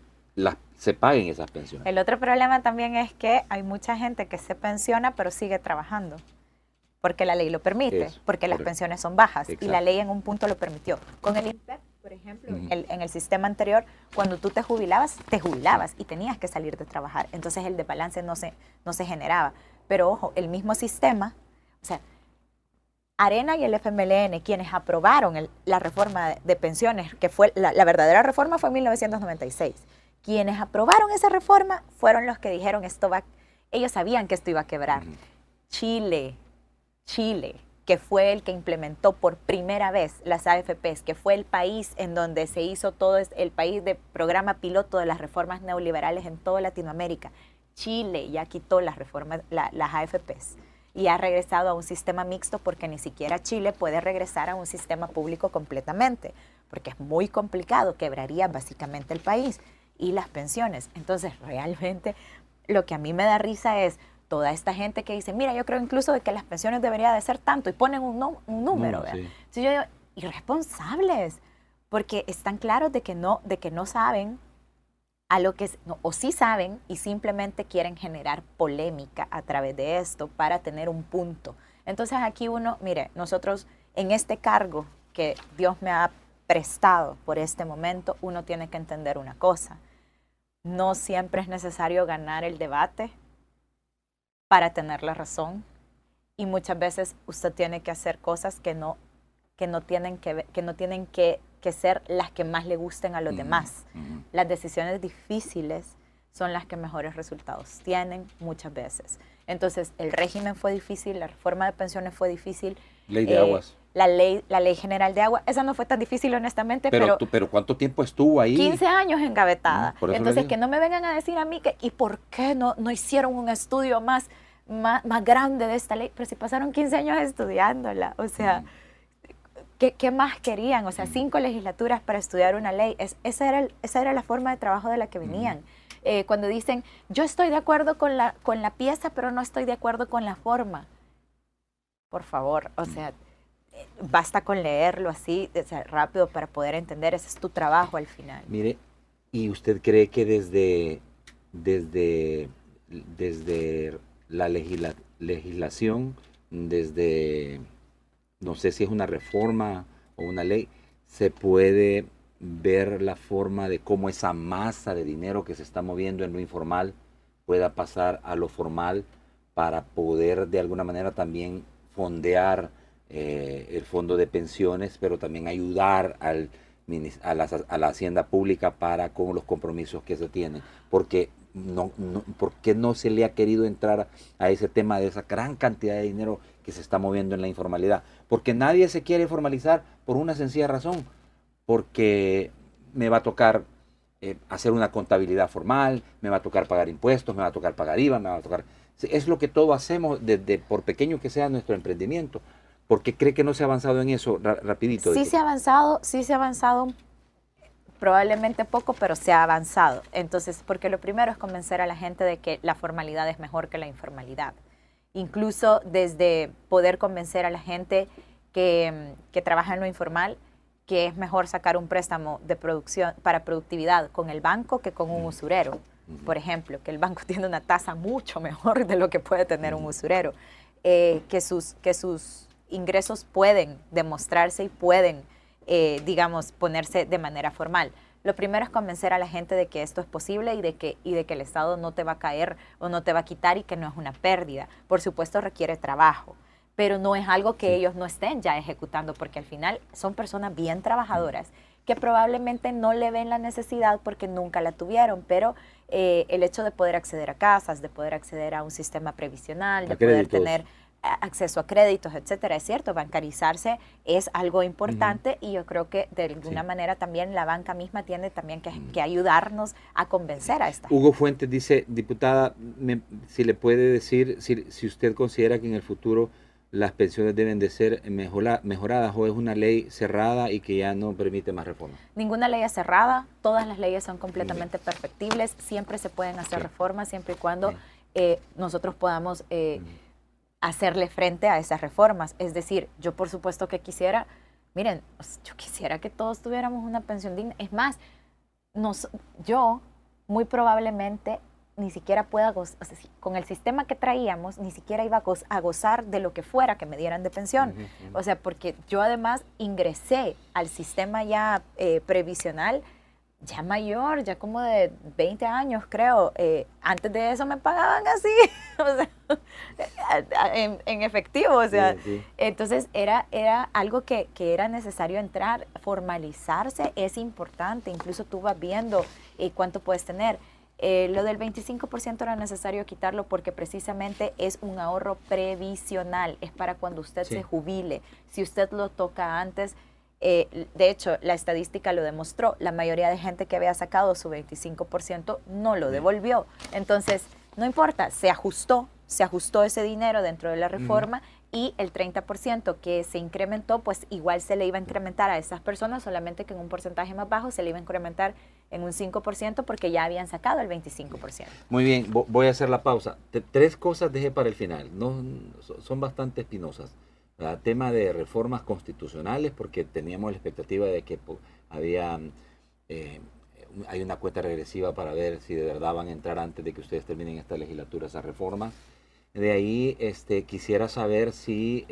B: se paguen esas pensiones.
C: El otro problema también es que hay mucha gente que se pensiona pero sigue trabajando, porque la ley lo permite, porque las pensiones son bajas. Exacto. Y la ley en un punto lo permitió. Con el INPEC, por ejemplo, en el sistema anterior, cuando tú te jubilabas y tenías que salir de trabajar. Entonces el desbalance no se generaba. Pero ojo, el mismo sistema, o sea, Arena y el FMLN, quienes aprobaron la reforma de pensiones, que fue la verdadera reforma fue en 1996. Quienes aprobaron esa reforma fueron los que dijeron ellos sabían que esto iba a quebrar. Chile, que fue el que implementó por primera vez las AFPs, que fue el país en donde se hizo todo, el país de programa piloto de las reformas neoliberales en toda Latinoamérica. Chile ya quitó las AFPs y ha regresado a un sistema mixto, porque ni siquiera Chile puede regresar a un sistema público completamente, porque es muy complicado, quebraría básicamente el país y las pensiones. Entonces, realmente, lo que a mí me da risa es toda esta gente que dice, mira, yo creo incluso de que las pensiones deberían de ser tanto, y ponen un número. Sí. Entonces yo digo, irresponsables, porque están claros de que no saben a lo que o sí saben y simplemente quieren generar polémica a través de esto para tener un punto. Entonces aquí mire, nosotros en este cargo que Dios me ha prestado por este momento, uno tiene que entender una cosa: no siempre es necesario ganar el debate para tener la razón, y muchas veces usted tiene que hacer cosas que no tienen que ser las que más le gusten a los demás. Las decisiones difíciles son las que mejores resultados tienen muchas veces. Entonces, el régimen fue difícil, la reforma de pensiones fue difícil.
B: Ley de aguas.
C: La ley general de agua, esa no fue tan difícil, honestamente,
B: pero ¿cuánto tiempo estuvo ahí?
C: 15 años engavetada. Entonces, que no me vengan a decir a mí ¿y por qué no hicieron un estudio más grande de esta ley? Pero si pasaron 15 años estudiándola, o sea, ¿qué más querían? O sea, 5 legislaturas para estudiar una ley. Esa era la forma de trabajo de la que venían. Cuando dicen, yo estoy de acuerdo con la pieza, pero no estoy de acuerdo con la forma. Por favor, o sea, basta con leerlo así, o sea, rápido, para poder entender. Ese es tu trabajo al final.
B: Mire, ¿y usted cree que desde la legislación, desde, no sé si es una reforma o una ley, se puede ver la forma de cómo esa masa de dinero que se está moviendo en lo informal pueda pasar a lo formal, para poder de alguna manera también fondear el fondo de pensiones, pero también ayudar a la hacienda pública con los compromisos que se tienen? Porque ¿por qué no se le ha querido entrar a ese tema de esa gran cantidad de dinero que se está moviendo en la informalidad? Porque nadie se quiere formalizar por una sencilla razón: porque me va a tocar hacer una contabilidad formal, me va a tocar pagar impuestos, me va a tocar pagar IVA, me va a tocar... Es lo que todos hacemos, por pequeño que sea nuestro emprendimiento. ¿Por qué cree que no se ha avanzado en eso rapidito?
C: Sí se ha avanzado, probablemente poco, pero se ha avanzado. Entonces, porque lo primero es convencer a la gente de que la formalidad es mejor que la informalidad. Incluso desde poder convencer a la gente que trabaja en lo informal, que es mejor sacar un préstamo de producción para productividad con el banco que con un usurero. Por ejemplo, que el banco tiene una tasa mucho mejor de lo que puede tener un usurero. Que sus ingresos pueden demostrarse y pueden, digamos, ponerse de manera formal. Lo primero es convencer a la gente de que esto es posible y de que el Estado no te va a caer o no te va a quitar, y que no es una pérdida. Por supuesto, requiere trabajo, pero no es algo que ellos no estén ya ejecutando, porque al final son personas bien trabajadoras que probablemente no le ven la necesidad porque nunca la tuvieron, pero el hecho de poder acceder a casas, de poder acceder a un sistema previsional, de poder tener acceso a créditos, etcétera. Es cierto, bancarizarse es algo importante y yo creo que de alguna manera también la banca misma tiene también que ayudarnos a convencer a esta
B: Hugo Fuentes dice, diputada, si le puede decir si usted considera que en el futuro las pensiones deben de ser mejoradas o es una ley cerrada y que ya no permite más reformas.
C: Ninguna ley es cerrada, todas las leyes son completamente perfectibles, siempre se pueden hacer reformas siempre y cuando nosotros podamos hacerle frente a esas reformas. Es decir, yo por supuesto que quisiera, miren, yo quisiera que todos tuviéramos una pensión digna. Es más, yo muy probablemente ni siquiera pueda gozar, o sea, con el sistema que traíamos, ni siquiera iba a gozar de lo que fuera que me dieran de pensión. O sea, porque yo además ingresé al sistema ya previsional ya mayor, ya como de 20 años creo. Antes de eso me pagaban así, o sea, en efectivo, o sea. Sí. Entonces era algo que era necesario entrar, formalizarse es importante, incluso tú vas viendo cuánto puedes tener. Lo del 25% era necesario quitarlo porque precisamente es un ahorro previsional, es para cuando usted se jubile. Si usted lo toca antes, de hecho, la estadística lo demostró, la mayoría de gente que había sacado su 25% no lo devolvió. Entonces, no importa, se ajustó ese dinero dentro de la reforma y el 30% que se incrementó, pues igual se le iba a incrementar a esas personas, solamente que en un porcentaje más bajo se le iba a incrementar en un 5% porque ya habían sacado el 25%.
B: Muy bien, voy a hacer la pausa. 3 cosas dejé para el final, no son bastante espinosas. Tema de reformas constitucionales, porque teníamos la expectativa de que hay una cuenta regresiva para ver si de verdad van a entrar antes de que ustedes terminen esta legislatura esas reformas. De ahí quisiera saber si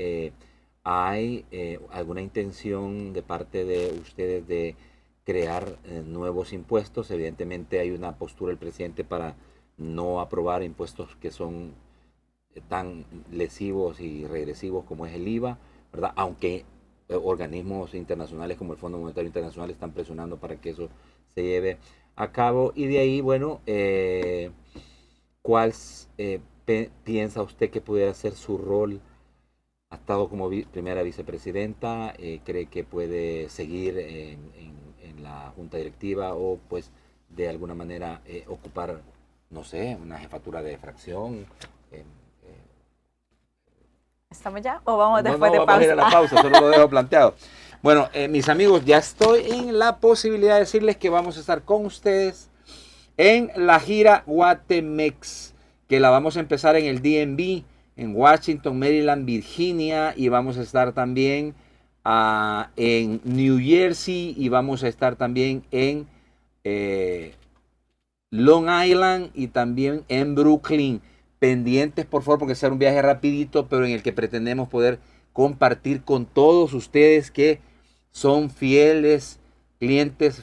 B: hay alguna intención de parte de ustedes de crear nuevos impuestos. Evidentemente hay una postura del presidente para no aprobar impuestos que son tan lesivos y regresivos como es el IVA, ¿verdad? Aunque organismos internacionales como el Fondo Monetario Internacional están presionando para que eso se lleve a cabo. Y de ahí, bueno, ¿cuál piensa usted que pudiera ser su rol? Ha estado como primera vicepresidenta, ¿cree que puede seguir en la junta directiva o pues de alguna manera ocupar, no sé, una jefatura de fracción?
C: ¿Estamos ya? ¿O vamos después de pausa?
B: Vamos a ir a la pausa, solo lo dejo planteado. Bueno, mis amigos, ya estoy en la posibilidad de decirles que vamos a estar con ustedes en la gira Guatemex, que la vamos a empezar en el DMV, en Washington, Maryland, Virginia, y vamos a estar también en New Jersey, y vamos a estar también en Long Island y también en Brooklyn. Pendientes, por favor, porque será un viaje rapidito, pero en el que pretendemos poder compartir con todos ustedes que son clientes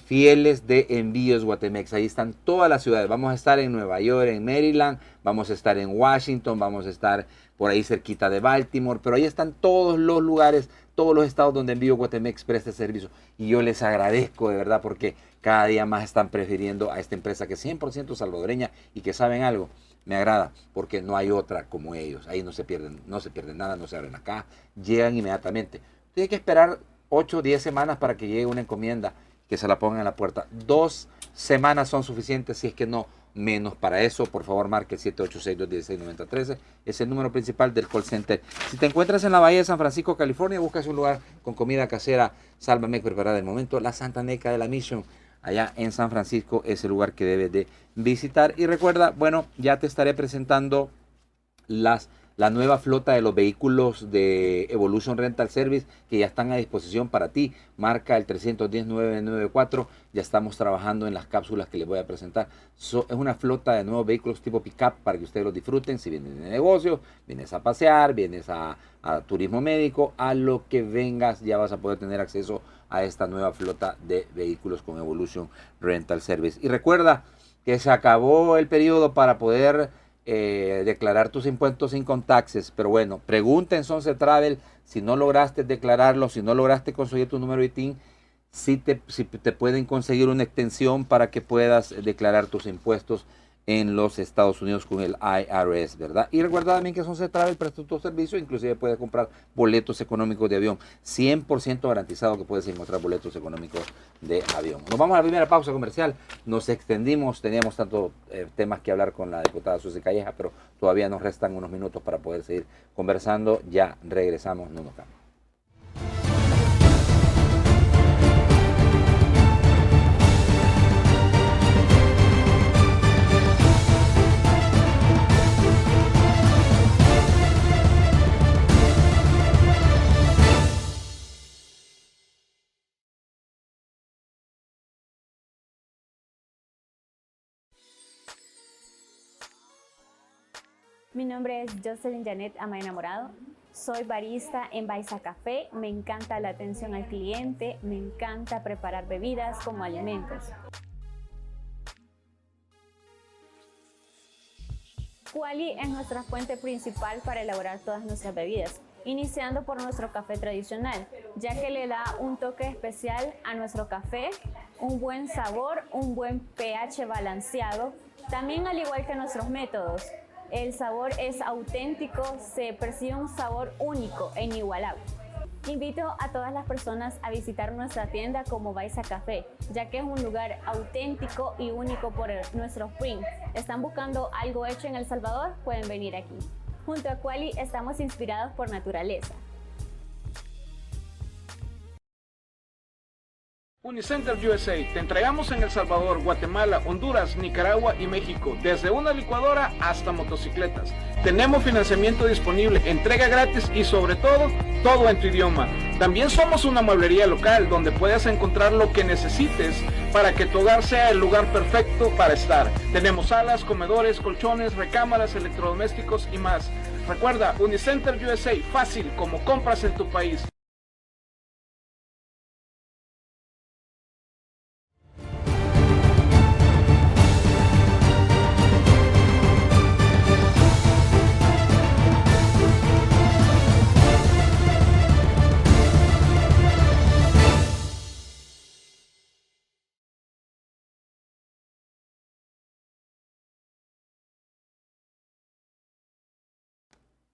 B: fieles de Envíos Guatemex. Ahí están todas las ciudades. Vamos a estar en Nueva York, en Maryland, vamos a estar en Washington, vamos a estar por ahí cerquita de Baltimore, pero ahí están todos los lugares, todos los estados donde Envíos Guatemex presta servicio. Y yo les agradezco de verdad porque cada día más están prefiriendo a esta empresa que es 100% salvadoreña y que saben algo. Me agrada porque no hay otra como ellos. Ahí no se pierden nada, no se abren acá, llegan inmediatamente. Tiene que esperar 8 o 10 semanas para que llegue una encomienda, que se la pongan en la puerta. 2 semanas son suficientes, si es que no menos. Para eso, por favor, marque el 786-216-9013. Es el número principal del call center. Si te encuentras en la Bahía de San Francisco, California, buscas un lugar con comida casera, Sálvame preparada del momento. La Santa Neca de la Mission, allá en San Francisco, es el lugar que debes de visitar. Y recuerda, bueno, ya te estaré presentando la nueva flota de los vehículos de Evolution Rental Service que ya están a disposición para ti. Marca el 310-994. Ya estamos trabajando en las cápsulas que les voy a presentar. Es una flota de nuevos vehículos tipo pick-up para que ustedes los disfruten. Si vienen de negocios, vienes a pasear, vienes a turismo médico, a lo que vengas, ya vas a poder tener acceso a esta nueva flota de vehículos con Evolution Rental Service. Y recuerda que se acabó el periodo para poder declarar tus impuestos income taxes, pero bueno, pregunta en Sonce Travel si no lograste declararlo, si no lograste conseguir tu número de ITIN, si te pueden conseguir una extensión para que puedas declarar tus impuestos en los Estados Unidos con el IRS, ¿verdad? Y recuerda también que Sunset Travel presta tu servicio, inclusive puedes comprar boletos económicos de avión, 100% garantizado que puedes encontrar boletos económicos de avión. Nos vamos a la primera pausa comercial, nos extendimos, teníamos tantos temas que hablar con la diputada Susi Calleja, pero todavía nos restan unos minutos para poder seguir conversando, ya regresamos, no nos cambien.
D: Mi nombre es Jocelyn Janet Amaya Enamorado. Soy barista en Baiza Café. Me encanta la atención al cliente. Me encanta preparar bebidas como alimentos. Quali es nuestra fuente principal para elaborar todas nuestras bebidas, iniciando por nuestro café tradicional, ya que le da un toque especial a nuestro café, un buen sabor, un buen pH balanceado, también al igual que nuestros métodos. El sabor es auténtico, se percibe un sabor único e inigualable. Invito a todas las personas a visitar nuestra tienda como Baiza Café, ya que es un lugar auténtico y único por nuestros prints. ¿Están buscando algo hecho en El Salvador? Pueden venir aquí. Junto a Quali estamos inspirados por naturaleza.
E: Unicenter USA, te entregamos en El Salvador, Guatemala, Honduras, Nicaragua y México, desde una licuadora hasta motocicletas. Tenemos financiamiento disponible, entrega gratis y sobre todo en tu idioma. También somos una mueblería local donde puedes encontrar lo que necesites para que tu hogar sea el lugar perfecto para estar. Tenemos salas, comedores, colchones, recámaras, electrodomésticos y más. Recuerda, Unicenter USA, fácil como compras en tu país.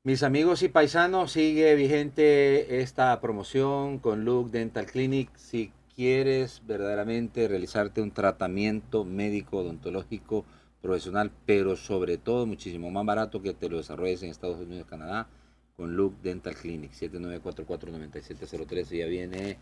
B: Mis amigos y paisanos, sigue vigente esta promoción con Look Dental Clinic. Si quieres verdaderamente realizarte un tratamiento médico, odontológico, profesional, pero sobre todo muchísimo más barato que te lo desarrolles en Estados Unidos y Canadá, con Look Dental Clinic, 7944-9703. Ya viene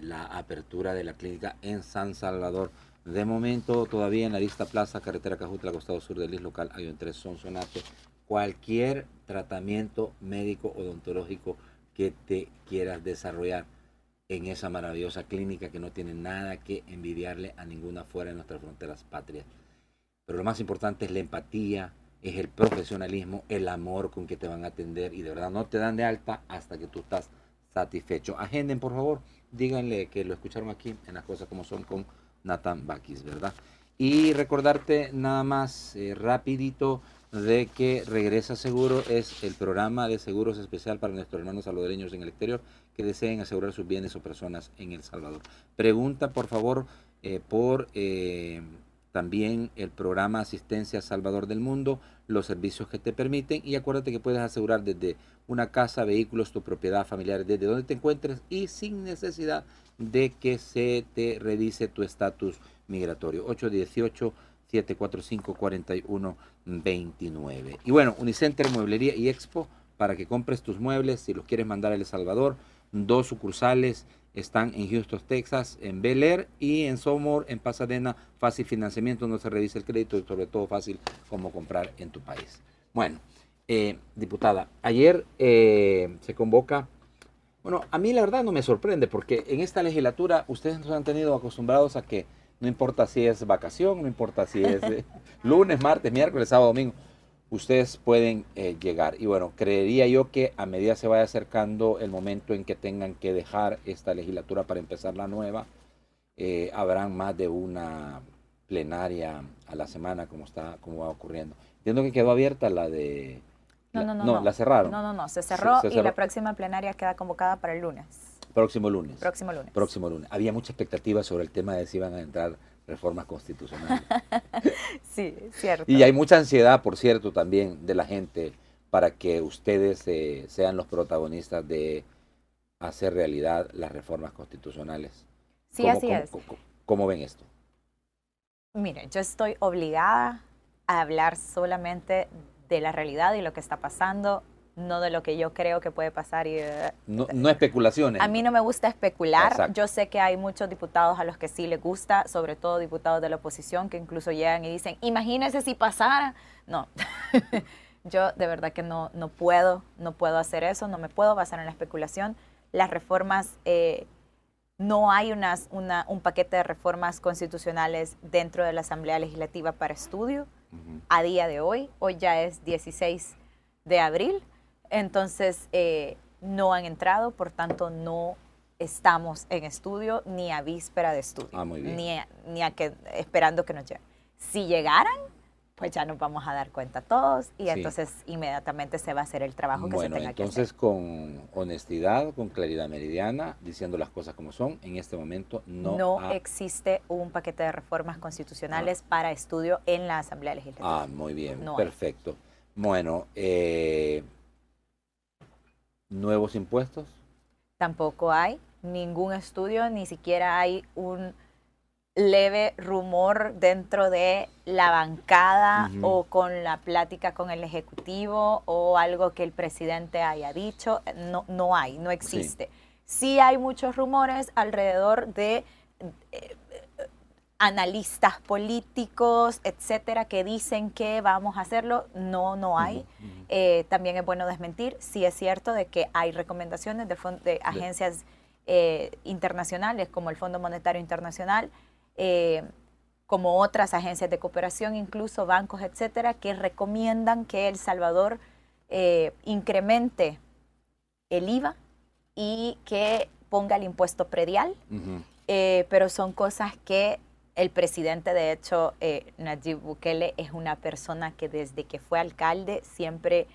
B: la apertura de la clínica en San Salvador. De momento, todavía en la Arista Plaza, carretera Cajutla, costado sur del IS local, hay un 3 Sonsonate. Cualquier tratamiento médico odontológico que te quieras desarrollar en esa maravillosa clínica que no tiene nada que envidiarle a ninguna fuera de nuestras fronteras patrias. Pero lo más importante es la empatía, es el profesionalismo, el amor con que te van a atender y de verdad no te dan de alta hasta que tú estás satisfecho. Agenden, por favor, díganle que lo escucharon aquí en Las Cosas Como Son con Nathan Bakis, ¿verdad? Y recordarte nada más rapidito de que Regresa Seguro es el programa de seguros especial para nuestros hermanos salvadoreños en el exterior que deseen asegurar sus bienes o personas en El Salvador. Pregunta, por favor, por también el programa Asistencia Salvador del Mundo, los servicios que te permiten, y acuérdate que puedes asegurar desde una casa, vehículos, tu propiedad familiar, desde donde te encuentres y sin necesidad de que se te revise tu estatus migratorio. 818-745-4129. Y bueno, Unicenter Mueblería y Expo, para que compres tus muebles, si los quieres mandar a El Salvador, 2 sucursales están en Houston, Texas, en Bel Air y en Somor, en Pasadena. Fácil financiamiento, no se revisa el crédito y sobre todo fácil como comprar en tu país. Bueno, diputada, ayer se convoca. Bueno, a mí la verdad no me sorprende porque en esta legislatura ustedes nos han tenido acostumbrados a que no importa si es vacación, no importa si es lunes, martes, miércoles, sábado, domingo, ustedes pueden llegar. Y bueno, creería yo que a medida se vaya acercando el momento en que tengan que dejar esta legislatura para empezar la nueva, habrán más de una plenaria a la semana como va ocurriendo. Entiendo que quedó abierta la de...
C: No,
B: la cerraron.
C: No, se cerró,
B: Se
C: y
B: cerró.
C: la próxima plenaria queda convocada para el lunes.
B: Próximo lunes.
C: Próximo lunes.
B: Próximo lunes. Había mucha expectativa sobre el tema de si iban a entrar reformas constitucionales.
C: Sí, cierto.
B: Y hay mucha ansiedad, por cierto, también de la gente para que ustedes sean los protagonistas de hacer realidad las reformas constitucionales.
C: Sí, así es.
B: ¿Cómo ven esto?
C: Miren, yo estoy obligada a hablar solamente de la realidad y lo que está pasando, no de lo que yo creo que puede pasar.
B: No especulaciones.
C: A mí no me gusta especular.
B: Exacto.
C: Yo sé que hay muchos diputados a los que sí les gusta, sobre todo diputados de la oposición, que incluso llegan y dicen, imagínese si pasara. No, yo de verdad que no puedo hacer eso, no me puedo basar en la especulación. Las reformas, no hay un paquete de reformas constitucionales dentro de la Asamblea Legislativa para estudio a día de hoy. Hoy ya es 16 de abril. Entonces, no han entrado, por tanto, no estamos en estudio ni a víspera de estudio,
B: muy bien.
C: ni a que esperando que nos lleguen. Si llegaran, pues ya nos vamos a dar cuenta todos y
B: Sí.
C: Entonces inmediatamente se va a hacer el trabajo que se tenga que hacer.
B: Entonces, con honestidad, con claridad meridiana, diciendo las cosas como son, en este momento
C: no existe un paquete de reformas constitucionales para estudio en la Asamblea Legislativa.
B: Muy bien,
C: No
B: perfecto. Bueno, ¿nuevos impuestos?
C: Tampoco hay ningún estudio, ni siquiera hay un leve rumor dentro de la bancada o con la plática con el Ejecutivo o algo que el presidente haya dicho. No existe. Sí hay muchos rumores alrededor de analistas políticos, etcétera, que dicen que vamos a hacerlo. No hay. También es bueno desmentir. Sí es cierto de que hay recomendaciones de agencias internacionales como el Fondo Monetario Internacional, como otras agencias de cooperación, incluso bancos, etcétera, que recomiendan que El Salvador incremente el IVA y que ponga el impuesto predial, pero son cosas que el presidente, de hecho, Nayib Bukele, es una persona que desde que fue alcalde siempre,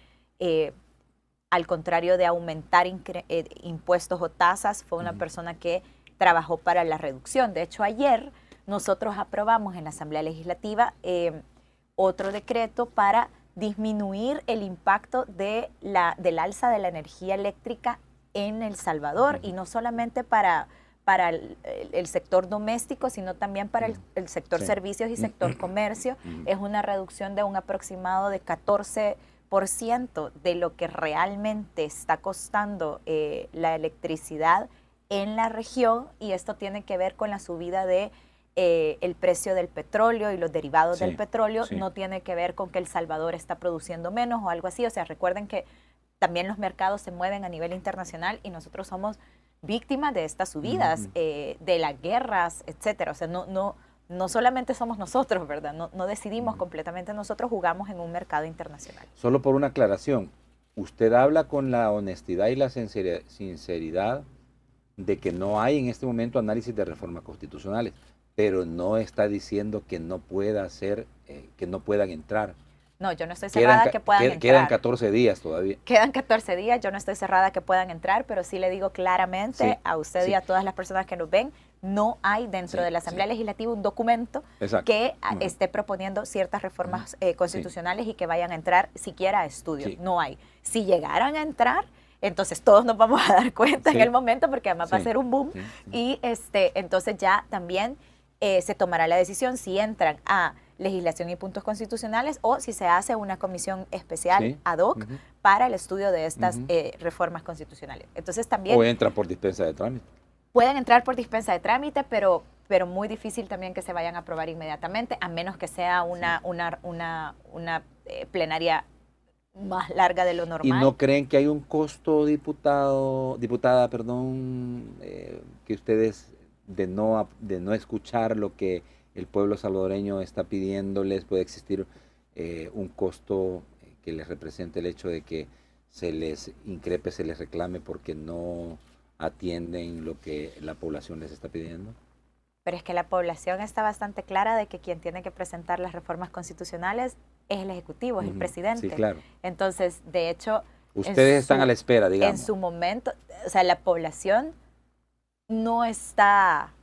C: al contrario de aumentar impuestos o tasas, fue una persona que trabajó para la reducción. De hecho, ayer nosotros aprobamos en la Asamblea Legislativa otro decreto para disminuir el impacto del alza de la energía eléctrica en El Salvador, y no solamente para el sector doméstico, sino también para el sector servicios y sector comercio. Es una reducción de un aproximado de 14% de lo que realmente está costando la electricidad en la región, y esto tiene que ver con la subida de el precio del petróleo y los derivados del petróleo. No tiene que ver con que El Salvador está produciendo menos o algo así. O sea, recuerden que también los mercados se mueven a nivel internacional y nosotros somos víctimas de estas subidas, de las guerras, etcétera. O sea, no solamente somos nosotros, ¿verdad? No decidimos completamente nosotros, jugamos en un mercado internacional.
B: Solo por una aclaración, usted habla con la honestidad y la sinceridad de que no hay en este momento análisis de reformas constitucionales, pero no está diciendo que no pueda ser, que no puedan entrar.
C: No, yo no estoy cerrada que puedan entrar.
B: Quedan 14 días todavía.
C: Quedan 14 días, yo no estoy cerrada que puedan entrar, pero sí le digo claramente a usted y a todas las personas que nos ven, no hay dentro de la Asamblea Legislativa un documento que esté proponiendo ciertas reformas constitucionales y que vayan a entrar siquiera a estudio. No hay. Si llegaran a entrar, entonces todos nos vamos a dar cuenta en el momento, porque además va a ser un boom. Y entonces ya también se tomará la decisión si entran a legislación y puntos constitucionales o si se hace una comisión especial ad hoc para el estudio de estas reformas constitucionales. Entonces también...
B: O entran por dispensa de trámite.
C: Pueden entrar por dispensa de trámite, pero muy difícil también que se vayan a aprobar inmediatamente, a menos que sea una plenaria más larga de lo normal.
B: ¿Y no creen que hay un costo, diputada, que ustedes de no escuchar lo que el pueblo salvadoreño está pidiéndoles? Puede existir un costo que les represente el hecho de que se les increpe, se les reclame porque no atienden lo que la población les está pidiendo.
C: Pero es que la población está bastante clara de que quien tiene que presentar las reformas constitucionales es el Ejecutivo, es el presidente.
B: Sí, claro.
C: Entonces, de hecho...
B: Ustedes están a la espera, digamos.
C: En su momento, o sea, la población no está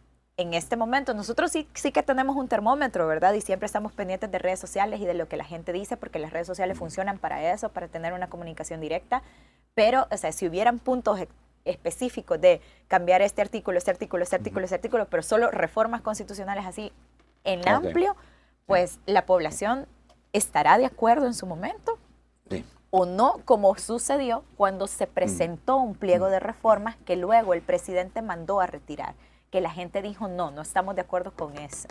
C: en este momento, nosotros sí que tenemos un termómetro, ¿verdad? Y siempre estamos pendientes de redes sociales y de lo que la gente dice, porque las redes sociales funcionan para eso, para tener una comunicación directa. Pero, o sea, si hubieran puntos específicos de cambiar este artículo, pero solo reformas constitucionales así en amplio, pues la población estará de acuerdo en su momento.
B: Sí.
C: O no, como sucedió cuando se presentó un pliego de reformas que luego el presidente mandó a retirar, que la gente dijo, no estamos de acuerdo con eso.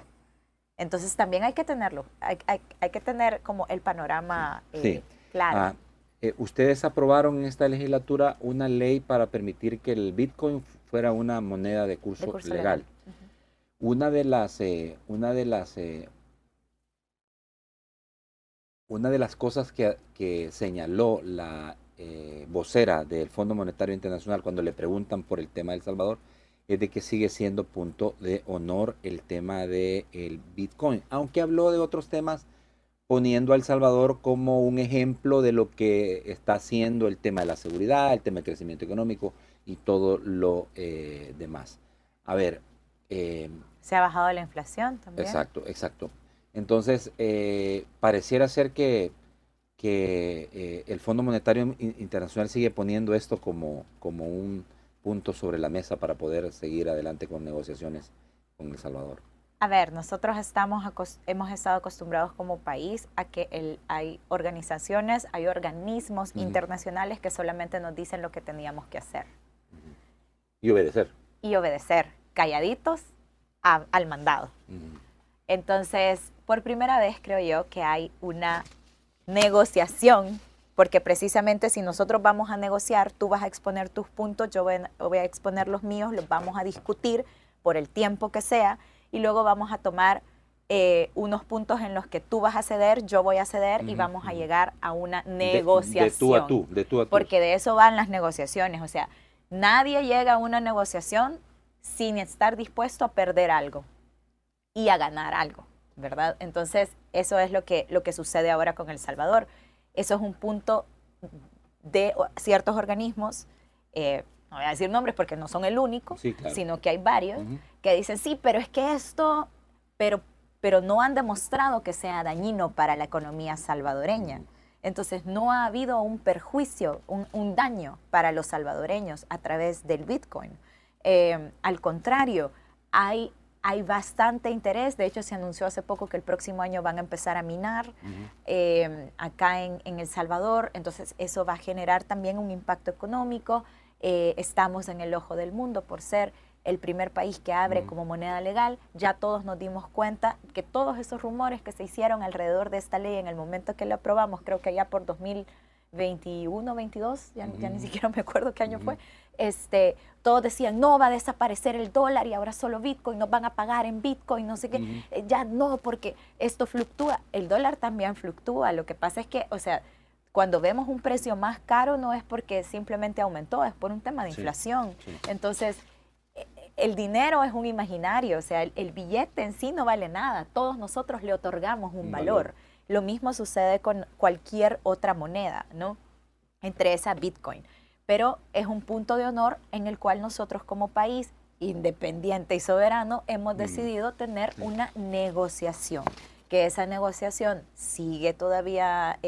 C: Entonces también hay que tenerlo, hay que tener como el panorama claro.
B: Ustedes aprobaron en esta legislatura una ley para permitir que el Bitcoin fuera una moneda de curso legal. Una de las cosas que señaló la vocera del Fondo Monetario Internacional cuando le preguntan por el tema de El Salvador es de que sigue siendo punto de honor el tema del Bitcoin, aunque habló de otros temas poniendo a El Salvador como un ejemplo de lo que está haciendo el tema de la seguridad, el tema del crecimiento económico y todo lo demás. A ver.
C: Se ha bajado la inflación también.
B: Exacto. Entonces, pareciera ser que el Fondo Monetario Internacional sigue poniendo esto como un punto sobre la mesa para poder seguir adelante con negociaciones con El Salvador.
C: A ver, nosotros hemos estado acostumbrados como país a que hay organizaciones, hay organismos internacionales que solamente nos dicen lo que teníamos que hacer.
B: Y obedecer.
C: Y obedecer, calladitos al mandado. Entonces, por primera vez creo yo que hay una negociación, porque precisamente si nosotros vamos a negociar, tú vas a exponer tus puntos, yo voy a exponer los míos, los vamos a discutir por el tiempo que sea, y luego vamos a tomar unos puntos en los que tú vas a ceder, yo voy a ceder, y vamos a llegar a una negociación.
B: De tú a tú.
C: Porque de eso van las negociaciones. O sea, nadie llega a una negociación sin estar dispuesto a perder algo y a ganar algo, ¿verdad? Entonces, eso es lo que sucede ahora con El Salvador. Eso es un punto de ciertos organismos, no voy a decir nombres porque no son el único,
B: sí, claro,
C: sino que hay varios que dicen, sí, pero es que esto, pero no han demostrado que sea dañino para la economía salvadoreña. Entonces no ha habido un perjuicio, un daño para los salvadoreños a través del Bitcoin. Al contrario, hay bastante interés. De hecho, se anunció hace poco que el próximo año van a empezar a minar acá en El Salvador. Entonces eso va a generar también un impacto económico. Estamos en el ojo del mundo por ser el primer país que abre como moneda legal. Ya todos nos dimos cuenta que todos esos rumores que se hicieron alrededor de esta ley en el momento que la aprobamos, creo que allá por 2021, 22, ya ni siquiera me acuerdo qué año fue, todos decían, no, va a desaparecer el dólar y ahora solo Bitcoin, nos van a pagar en Bitcoin, no sé qué, ya no, porque esto fluctúa. El dólar también fluctúa. Lo que pasa es que, o sea, cuando vemos un precio más caro no es porque simplemente aumentó, es por un tema de inflación. Sí. Entonces, el dinero es un imaginario, o sea, el billete en sí no vale nada. Todos nosotros le otorgamos un valor. Lo mismo sucede con cualquier otra moneda, ¿no? Entre esa Bitcoin. Pero es un punto de honor en el cual nosotros como país independiente y soberano hemos decidido tener una negociación. Que esa negociación sigue todavía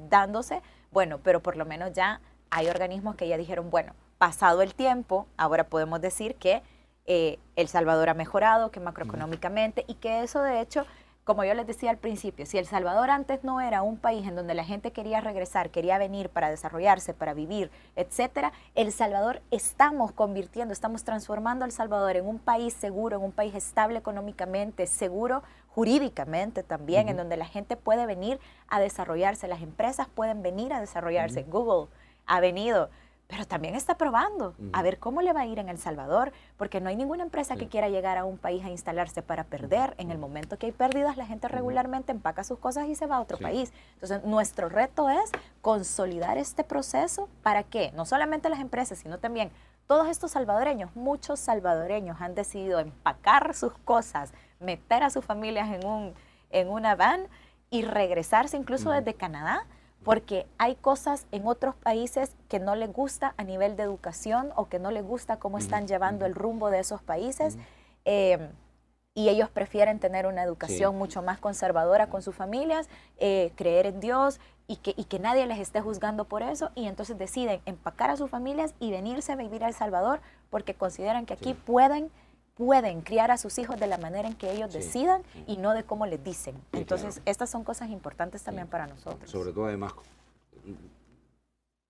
C: dándose, bueno, pero por lo menos ya hay organismos que ya dijeron, bueno, pasado el tiempo, ahora podemos decir que El Salvador ha mejorado, que macroeconómicamente, y que eso de hecho, como yo les decía al principio, si El Salvador antes no era un país en donde la gente quería regresar, quería venir para desarrollarse, para vivir, etcétera, El Salvador estamos transformando a El Salvador en un país seguro, en un país estable económicamente, seguro jurídicamente también, en donde la gente puede venir a desarrollarse, las empresas pueden venir a desarrollarse. Google ha venido, pero también está probando a ver cómo le va a ir en El Salvador, porque no hay ninguna empresa que quiera llegar a un país a instalarse para perder. En el momento que hay pérdidas, la gente regularmente empaca sus cosas y se va a otro país. Entonces, nuestro reto es consolidar este proceso para que no solamente las empresas, sino también todos estos salvadoreños, muchos salvadoreños han decidido empacar sus cosas, meter a sus familias en una van y regresarse incluso desde Canadá, porque hay cosas en otros países que no les gusta a nivel de educación o que no les gusta cómo están llevando el rumbo de esos países. y ellos prefieren tener una educación mucho más conservadora con sus familias, creer en Dios y que nadie les esté juzgando por eso, y entonces deciden empacar a sus familias y venirse a vivir a El Salvador porque consideran que aquí pueden criar a sus hijos de la manera en que ellos decidan y no de cómo les dicen. Entonces, estas son cosas importantes también para nosotros.
B: Sobre todo, además,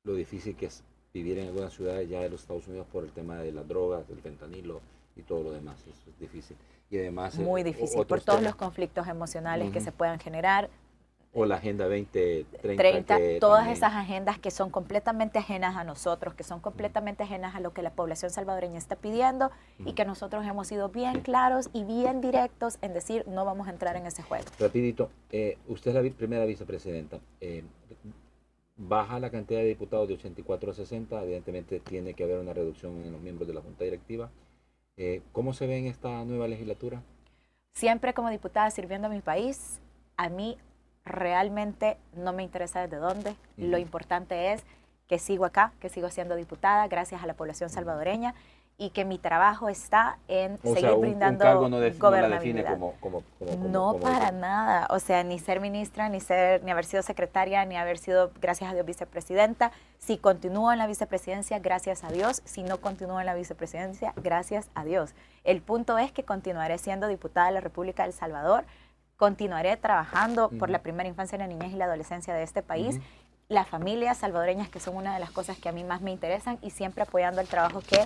B: lo difícil que es vivir en algunas ciudades ya de los Estados Unidos por el tema de las drogas, del fentanilo y todo lo demás. Eso es difícil. Y además,
C: muy difícil, por todos los conflictos emocionales que se puedan generar.
B: O la Agenda 2030.
C: Todas
B: también.
C: esas agendas que son completamente ajenas a nosotros, que son completamente ajenas a lo que la población salvadoreña está pidiendo y que nosotros hemos sido bien claros y bien directos en decir no vamos a entrar en ese juego.
B: Rapidito, usted es la primera vicepresidenta. Baja la cantidad de diputados de 84 a 60, evidentemente tiene que haber una reducción en los miembros de la Junta Directiva. ¿Cómo se ve en esta nueva legislatura?
C: Siempre como diputada sirviendo a mi país, a mí realmente no me interesa desde dónde. Lo importante es que sigo acá, que sigo siendo diputada gracias a la población salvadoreña y que mi trabajo está en seguir brindando
B: un cargo no la define como
C: no para nada. O sea, ni ser ministra, ni haber sido secretaria, ni haber sido, gracias a Dios, vicepresidenta. Si continúo en la vicepresidencia, gracias a Dios. Si no continúo en la vicepresidencia, gracias a Dios. El punto es que continuaré siendo diputada de la República de El Salvador. Continuaré trabajando por la primera infancia, la niñez y la adolescencia de este país, las familias salvadoreñas, que son una de las cosas que a mí más me interesan, y siempre apoyando el trabajo que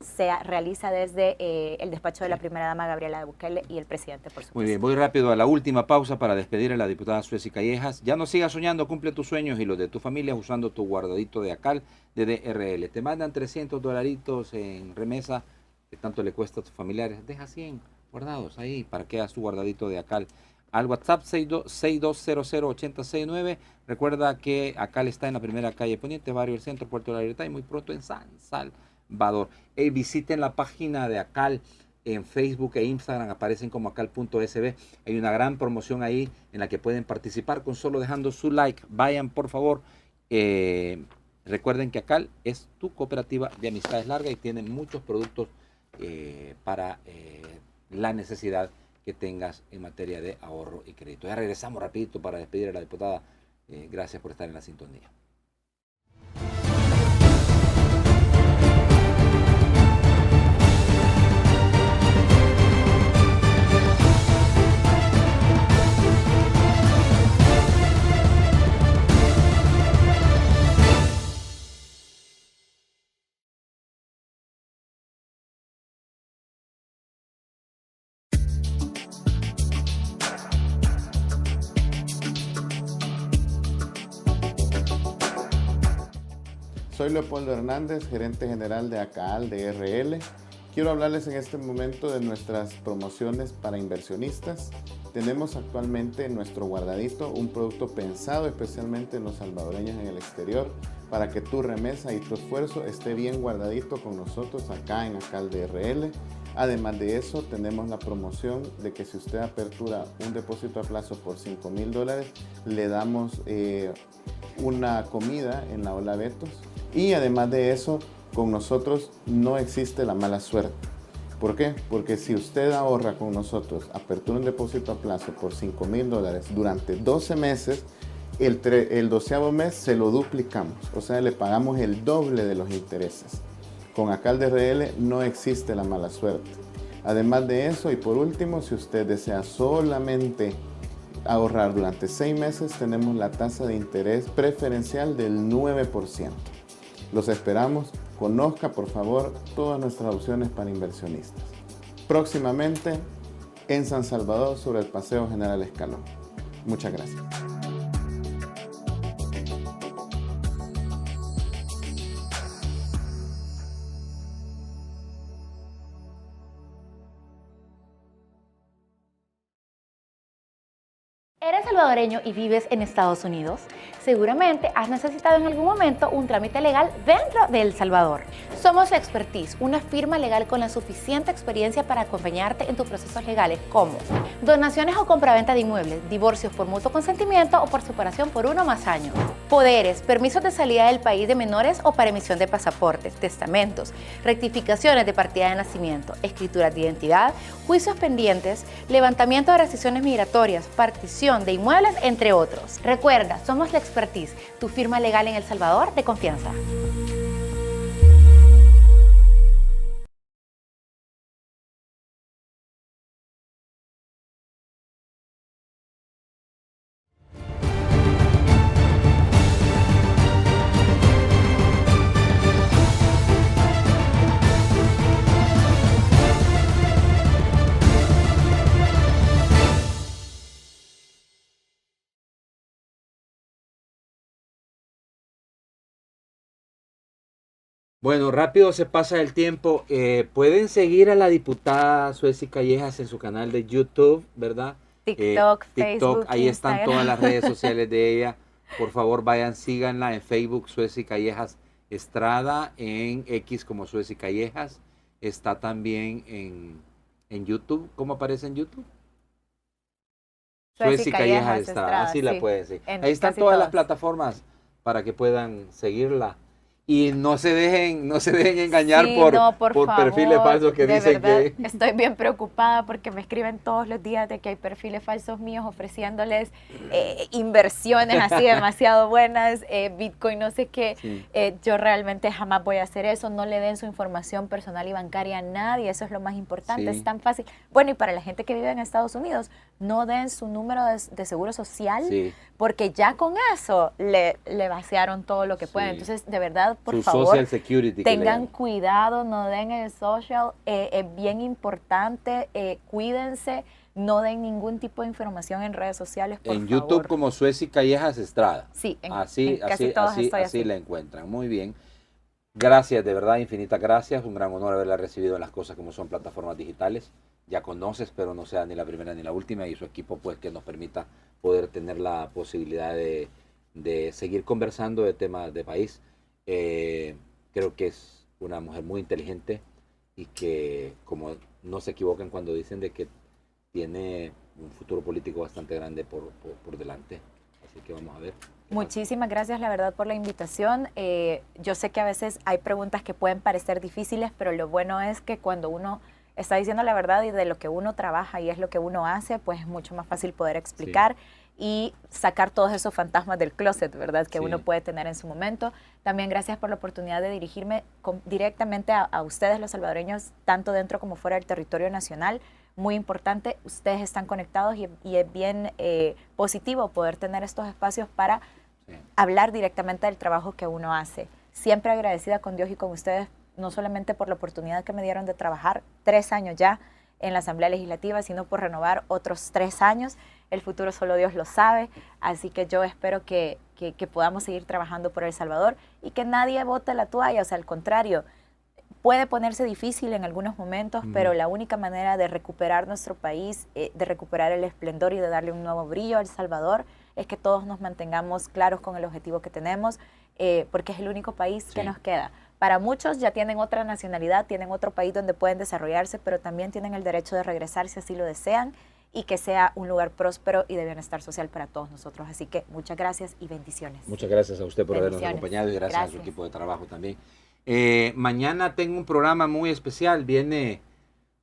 C: se realiza desde el despacho de la primera dama Gabriela de Bukele y el presidente, por supuesto.
B: Muy bien, voy rápido a la última pausa para despedir a la diputada Sueci Callejas. Ya no sigas soñando, cumple tus sueños y los de tu familia usando tu guardadito de ACAL de DRL. Te mandan $300 en remesa, que tanto le cuesta a tus familiares. Deja 100 guardados ahí para que hagas tu guardadito de ACAL. Al WhatsApp 6200-8069. Recuerda que ACAL está en la primera calle Poniente, barrio del Centro, Puerto de la Libertad, y muy pronto en San Salvador. Visiten la página de ACAL en Facebook e Instagram, aparecen como acal.sb. Hay una gran promoción ahí en la que pueden participar con solo dejando su like. Vayan, por favor. Recuerden que ACAL es tu cooperativa de amistades largas y tiene muchos productos para la necesidad que tengas en materia de ahorro y crédito. Ya regresamos rapidito para despedir a la diputada. Gracias por estar en la sintonía.
F: Soy Leopoldo Hernández, gerente general de ACAL de DRL. Quiero hablarles en este momento de nuestras promociones para inversionistas. Tenemos actualmente en nuestro guardadito un producto pensado especialmente en los salvadoreños en el exterior para que tu remesa y tu esfuerzo esté bien guardadito con nosotros acá en ACAL DRL. Además de eso, tenemos la promoción de que si usted apertura un depósito a plazo por $5,000, le damos una comida en la Hola Betos. Y además de eso, con nosotros no existe la mala suerte. ¿Por qué? Porque si usted ahorra con nosotros, apertura un depósito a plazo por $5,000 durante 12 meses, el 12º mes se lo duplicamos. O sea, le pagamos el doble de los intereses. Con ACAL DRL no existe la mala suerte. Además de eso, y por último, si usted desea solamente ahorrar durante 6 meses, tenemos la tasa de interés preferencial del 9%. Los esperamos. Conozca, por favor, todas nuestras opciones para inversionistas. Próximamente en San Salvador, sobre el Paseo General Escalón. Muchas gracias.
G: ¿Eres salvadoreño y vives en Estados Unidos? Seguramente has necesitado en algún momento un trámite legal dentro de El Salvador. Somos Expertise, una firma legal con la suficiente experiencia para acompañarte en tus procesos legales como donaciones o compraventa de inmuebles, divorcios por mutuo consentimiento o por separación por 1 o más años, Poderes, permisos de salida del país de menores o para emisión de pasaportes, testamentos, rectificaciones de partida de nacimiento, escrituras de identidad, juicios pendientes, levantamiento de restricciones migratorias, partición de inmuebles, entre otros. Recuerda, somos la Expertise, tu firma legal en El Salvador de confianza.
B: Bueno, rápido se pasa el tiempo. Pueden seguir a la diputada Sueci Callejas en su canal de YouTube, ¿verdad?
C: TikTok, Facebook,
B: ahí están
C: Instagram.
B: todas las redes sociales de ella. Por favor, vayan, síganla en Facebook, Sueci Callejas Estrada, en X como Sueci Callejas. Está también en YouTube. ¿Cómo aparece en YouTube? Sueci Callejas Estrada, así la
C: sí.
B: pueden seguir.
C: En
B: Ahí están
C: casi
B: todas las
C: todas.
B: plataformas para que puedan seguirla. Y no se dejen engañar
C: Sí,
B: por
C: no, por
B: perfiles
C: favor,
B: falsos que
C: de
B: dicen
C: verdad,
B: que...
C: estoy bien preocupada porque me escriben todos los días de que hay perfiles falsos míos ofreciéndoles inversiones así demasiado buenas, Bitcoin, no sé qué.
B: Sí.
C: Yo realmente jamás voy a hacer eso. No le den su información personal y bancaria a nadie. Eso es lo más importante.
B: Sí.
C: Es tan fácil. Bueno, y para la gente que vive en Estados Unidos, no den su número de seguro social,
B: Sí.
C: porque ya con eso le vaciaron todo lo que pueden.
B: Sí.
C: Entonces, de verdad, por
B: Su
C: favor,
B: Social Security. que le
C: tengan
B: llaman.
C: cuidado, no den el social, es bien importante, cuídense, no den ningún tipo de información en redes sociales, por
B: En
C: favor.
B: YouTube como Sueci Callejas Estrada.
C: Sí, en
B: Así
C: casi todas estoy así.
B: la encuentran. Muy bien. Gracias, de verdad, infinitas gracias. Un gran honor haberla recibido en las cosas como son plataformas digitales. Ya conoces, pero no sea ni la primera ni la última, y su equipo pues que nos permita poder tener la posibilidad de seguir conversando de temas de país. Creo que es una mujer muy inteligente y que, como no se equivocan cuando dicen de que tiene un futuro político bastante grande por delante. Así que vamos a ver.
C: Muchísimas gracias, la verdad, por la invitación. Yo sé que a veces hay preguntas que pueden parecer difíciles, pero lo bueno es que cuando uno está diciendo la verdad y de lo que uno trabaja y es lo que uno hace, pues es mucho más fácil poder explicar y sacar todos esos fantasmas del closet, ¿verdad? Que uno puede tener en su momento. También gracias por la oportunidad de dirigirme directamente a ustedes, los salvadoreños, tanto dentro como fuera del territorio nacional. Muy importante, ustedes están conectados y es bien positivo poder tener estos espacios para hablar directamente del trabajo que uno hace. Siempre agradecida con Dios y con ustedes, no solamente por la oportunidad que me dieron de trabajar 3 años ya en la Asamblea Legislativa, sino por renovar otros 3 años. El futuro solo Dios lo sabe, así que yo espero que podamos seguir trabajando por El Salvador y que nadie bote la toalla, o sea, al contrario, puede ponerse difícil en algunos momentos, pero la única manera de recuperar nuestro país, de recuperar el esplendor y de darle un nuevo brillo a El Salvador, es que todos nos mantengamos claros con el objetivo que tenemos, porque es el único país que nos queda. Para muchos ya tienen otra nacionalidad, tienen otro país donde pueden desarrollarse, pero también tienen el derecho de regresar si así lo desean y que sea un lugar próspero y de bienestar social para todos nosotros. Así que muchas gracias y bendiciones.
B: Muchas gracias a usted por habernos
C: Bendiciones.
B: acompañado y gracias a su equipo de trabajo también. Mañana tengo un programa muy especial. Viene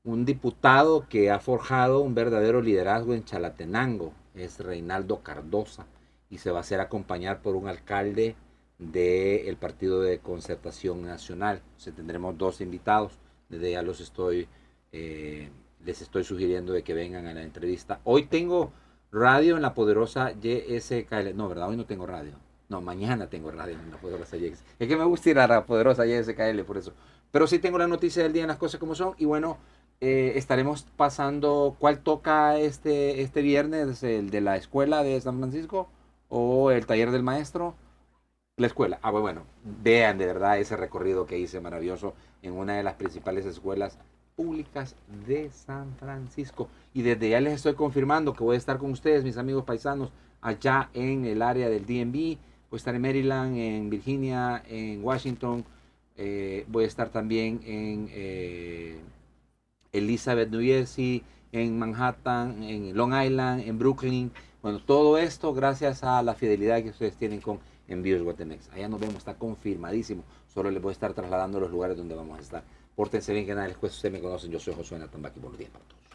B: un diputado que ha forjado un verdadero liderazgo en Chalatenango. Es Reinaldo Cardosa y se va a hacer acompañar por un alcalde del Partido de Concertación Nacional. O sea, tendremos 2 invitados. Desde ya les estoy sugiriendo de que vengan a la entrevista. Hoy tengo radio en la poderosa YSKL. No, ¿verdad? Hoy no tengo radio. No, mañana tengo radio en la poderosa YSKL. Es que me gusta ir a la poderosa YSKL por eso. Pero sí tengo la noticia del día en las cosas como son. Y bueno, estaremos pasando. ¿Cuál toca este viernes? ¿El de la escuela de San Francisco? ¿O el taller del maestro? La escuela. Ah, bueno, vean de verdad ese recorrido que hice maravilloso en una de las principales escuelas públicas de San Francisco. Y desde ya les estoy confirmando que voy a estar con ustedes, mis amigos paisanos, allá en el área del DMV. Voy a estar en Maryland, en Virginia, en Washington. Voy a estar también en Elizabeth, New Jersey, en Manhattan, en Long Island, en Brooklyn. Bueno, todo esto gracias a la fidelidad que ustedes tienen con Envíos Guatemex. Allá nos vemos, está confirmadísimo. Solo les voy a estar trasladando los lugares donde vamos a estar. Pórtense bien, que nada les cuesta. Ustedes me conocen, yo soy Josué Natambaki. Buenos días para todos.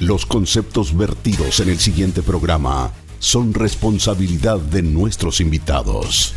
A: Los conceptos vertidos en el siguiente programa son responsabilidad de nuestros invitados.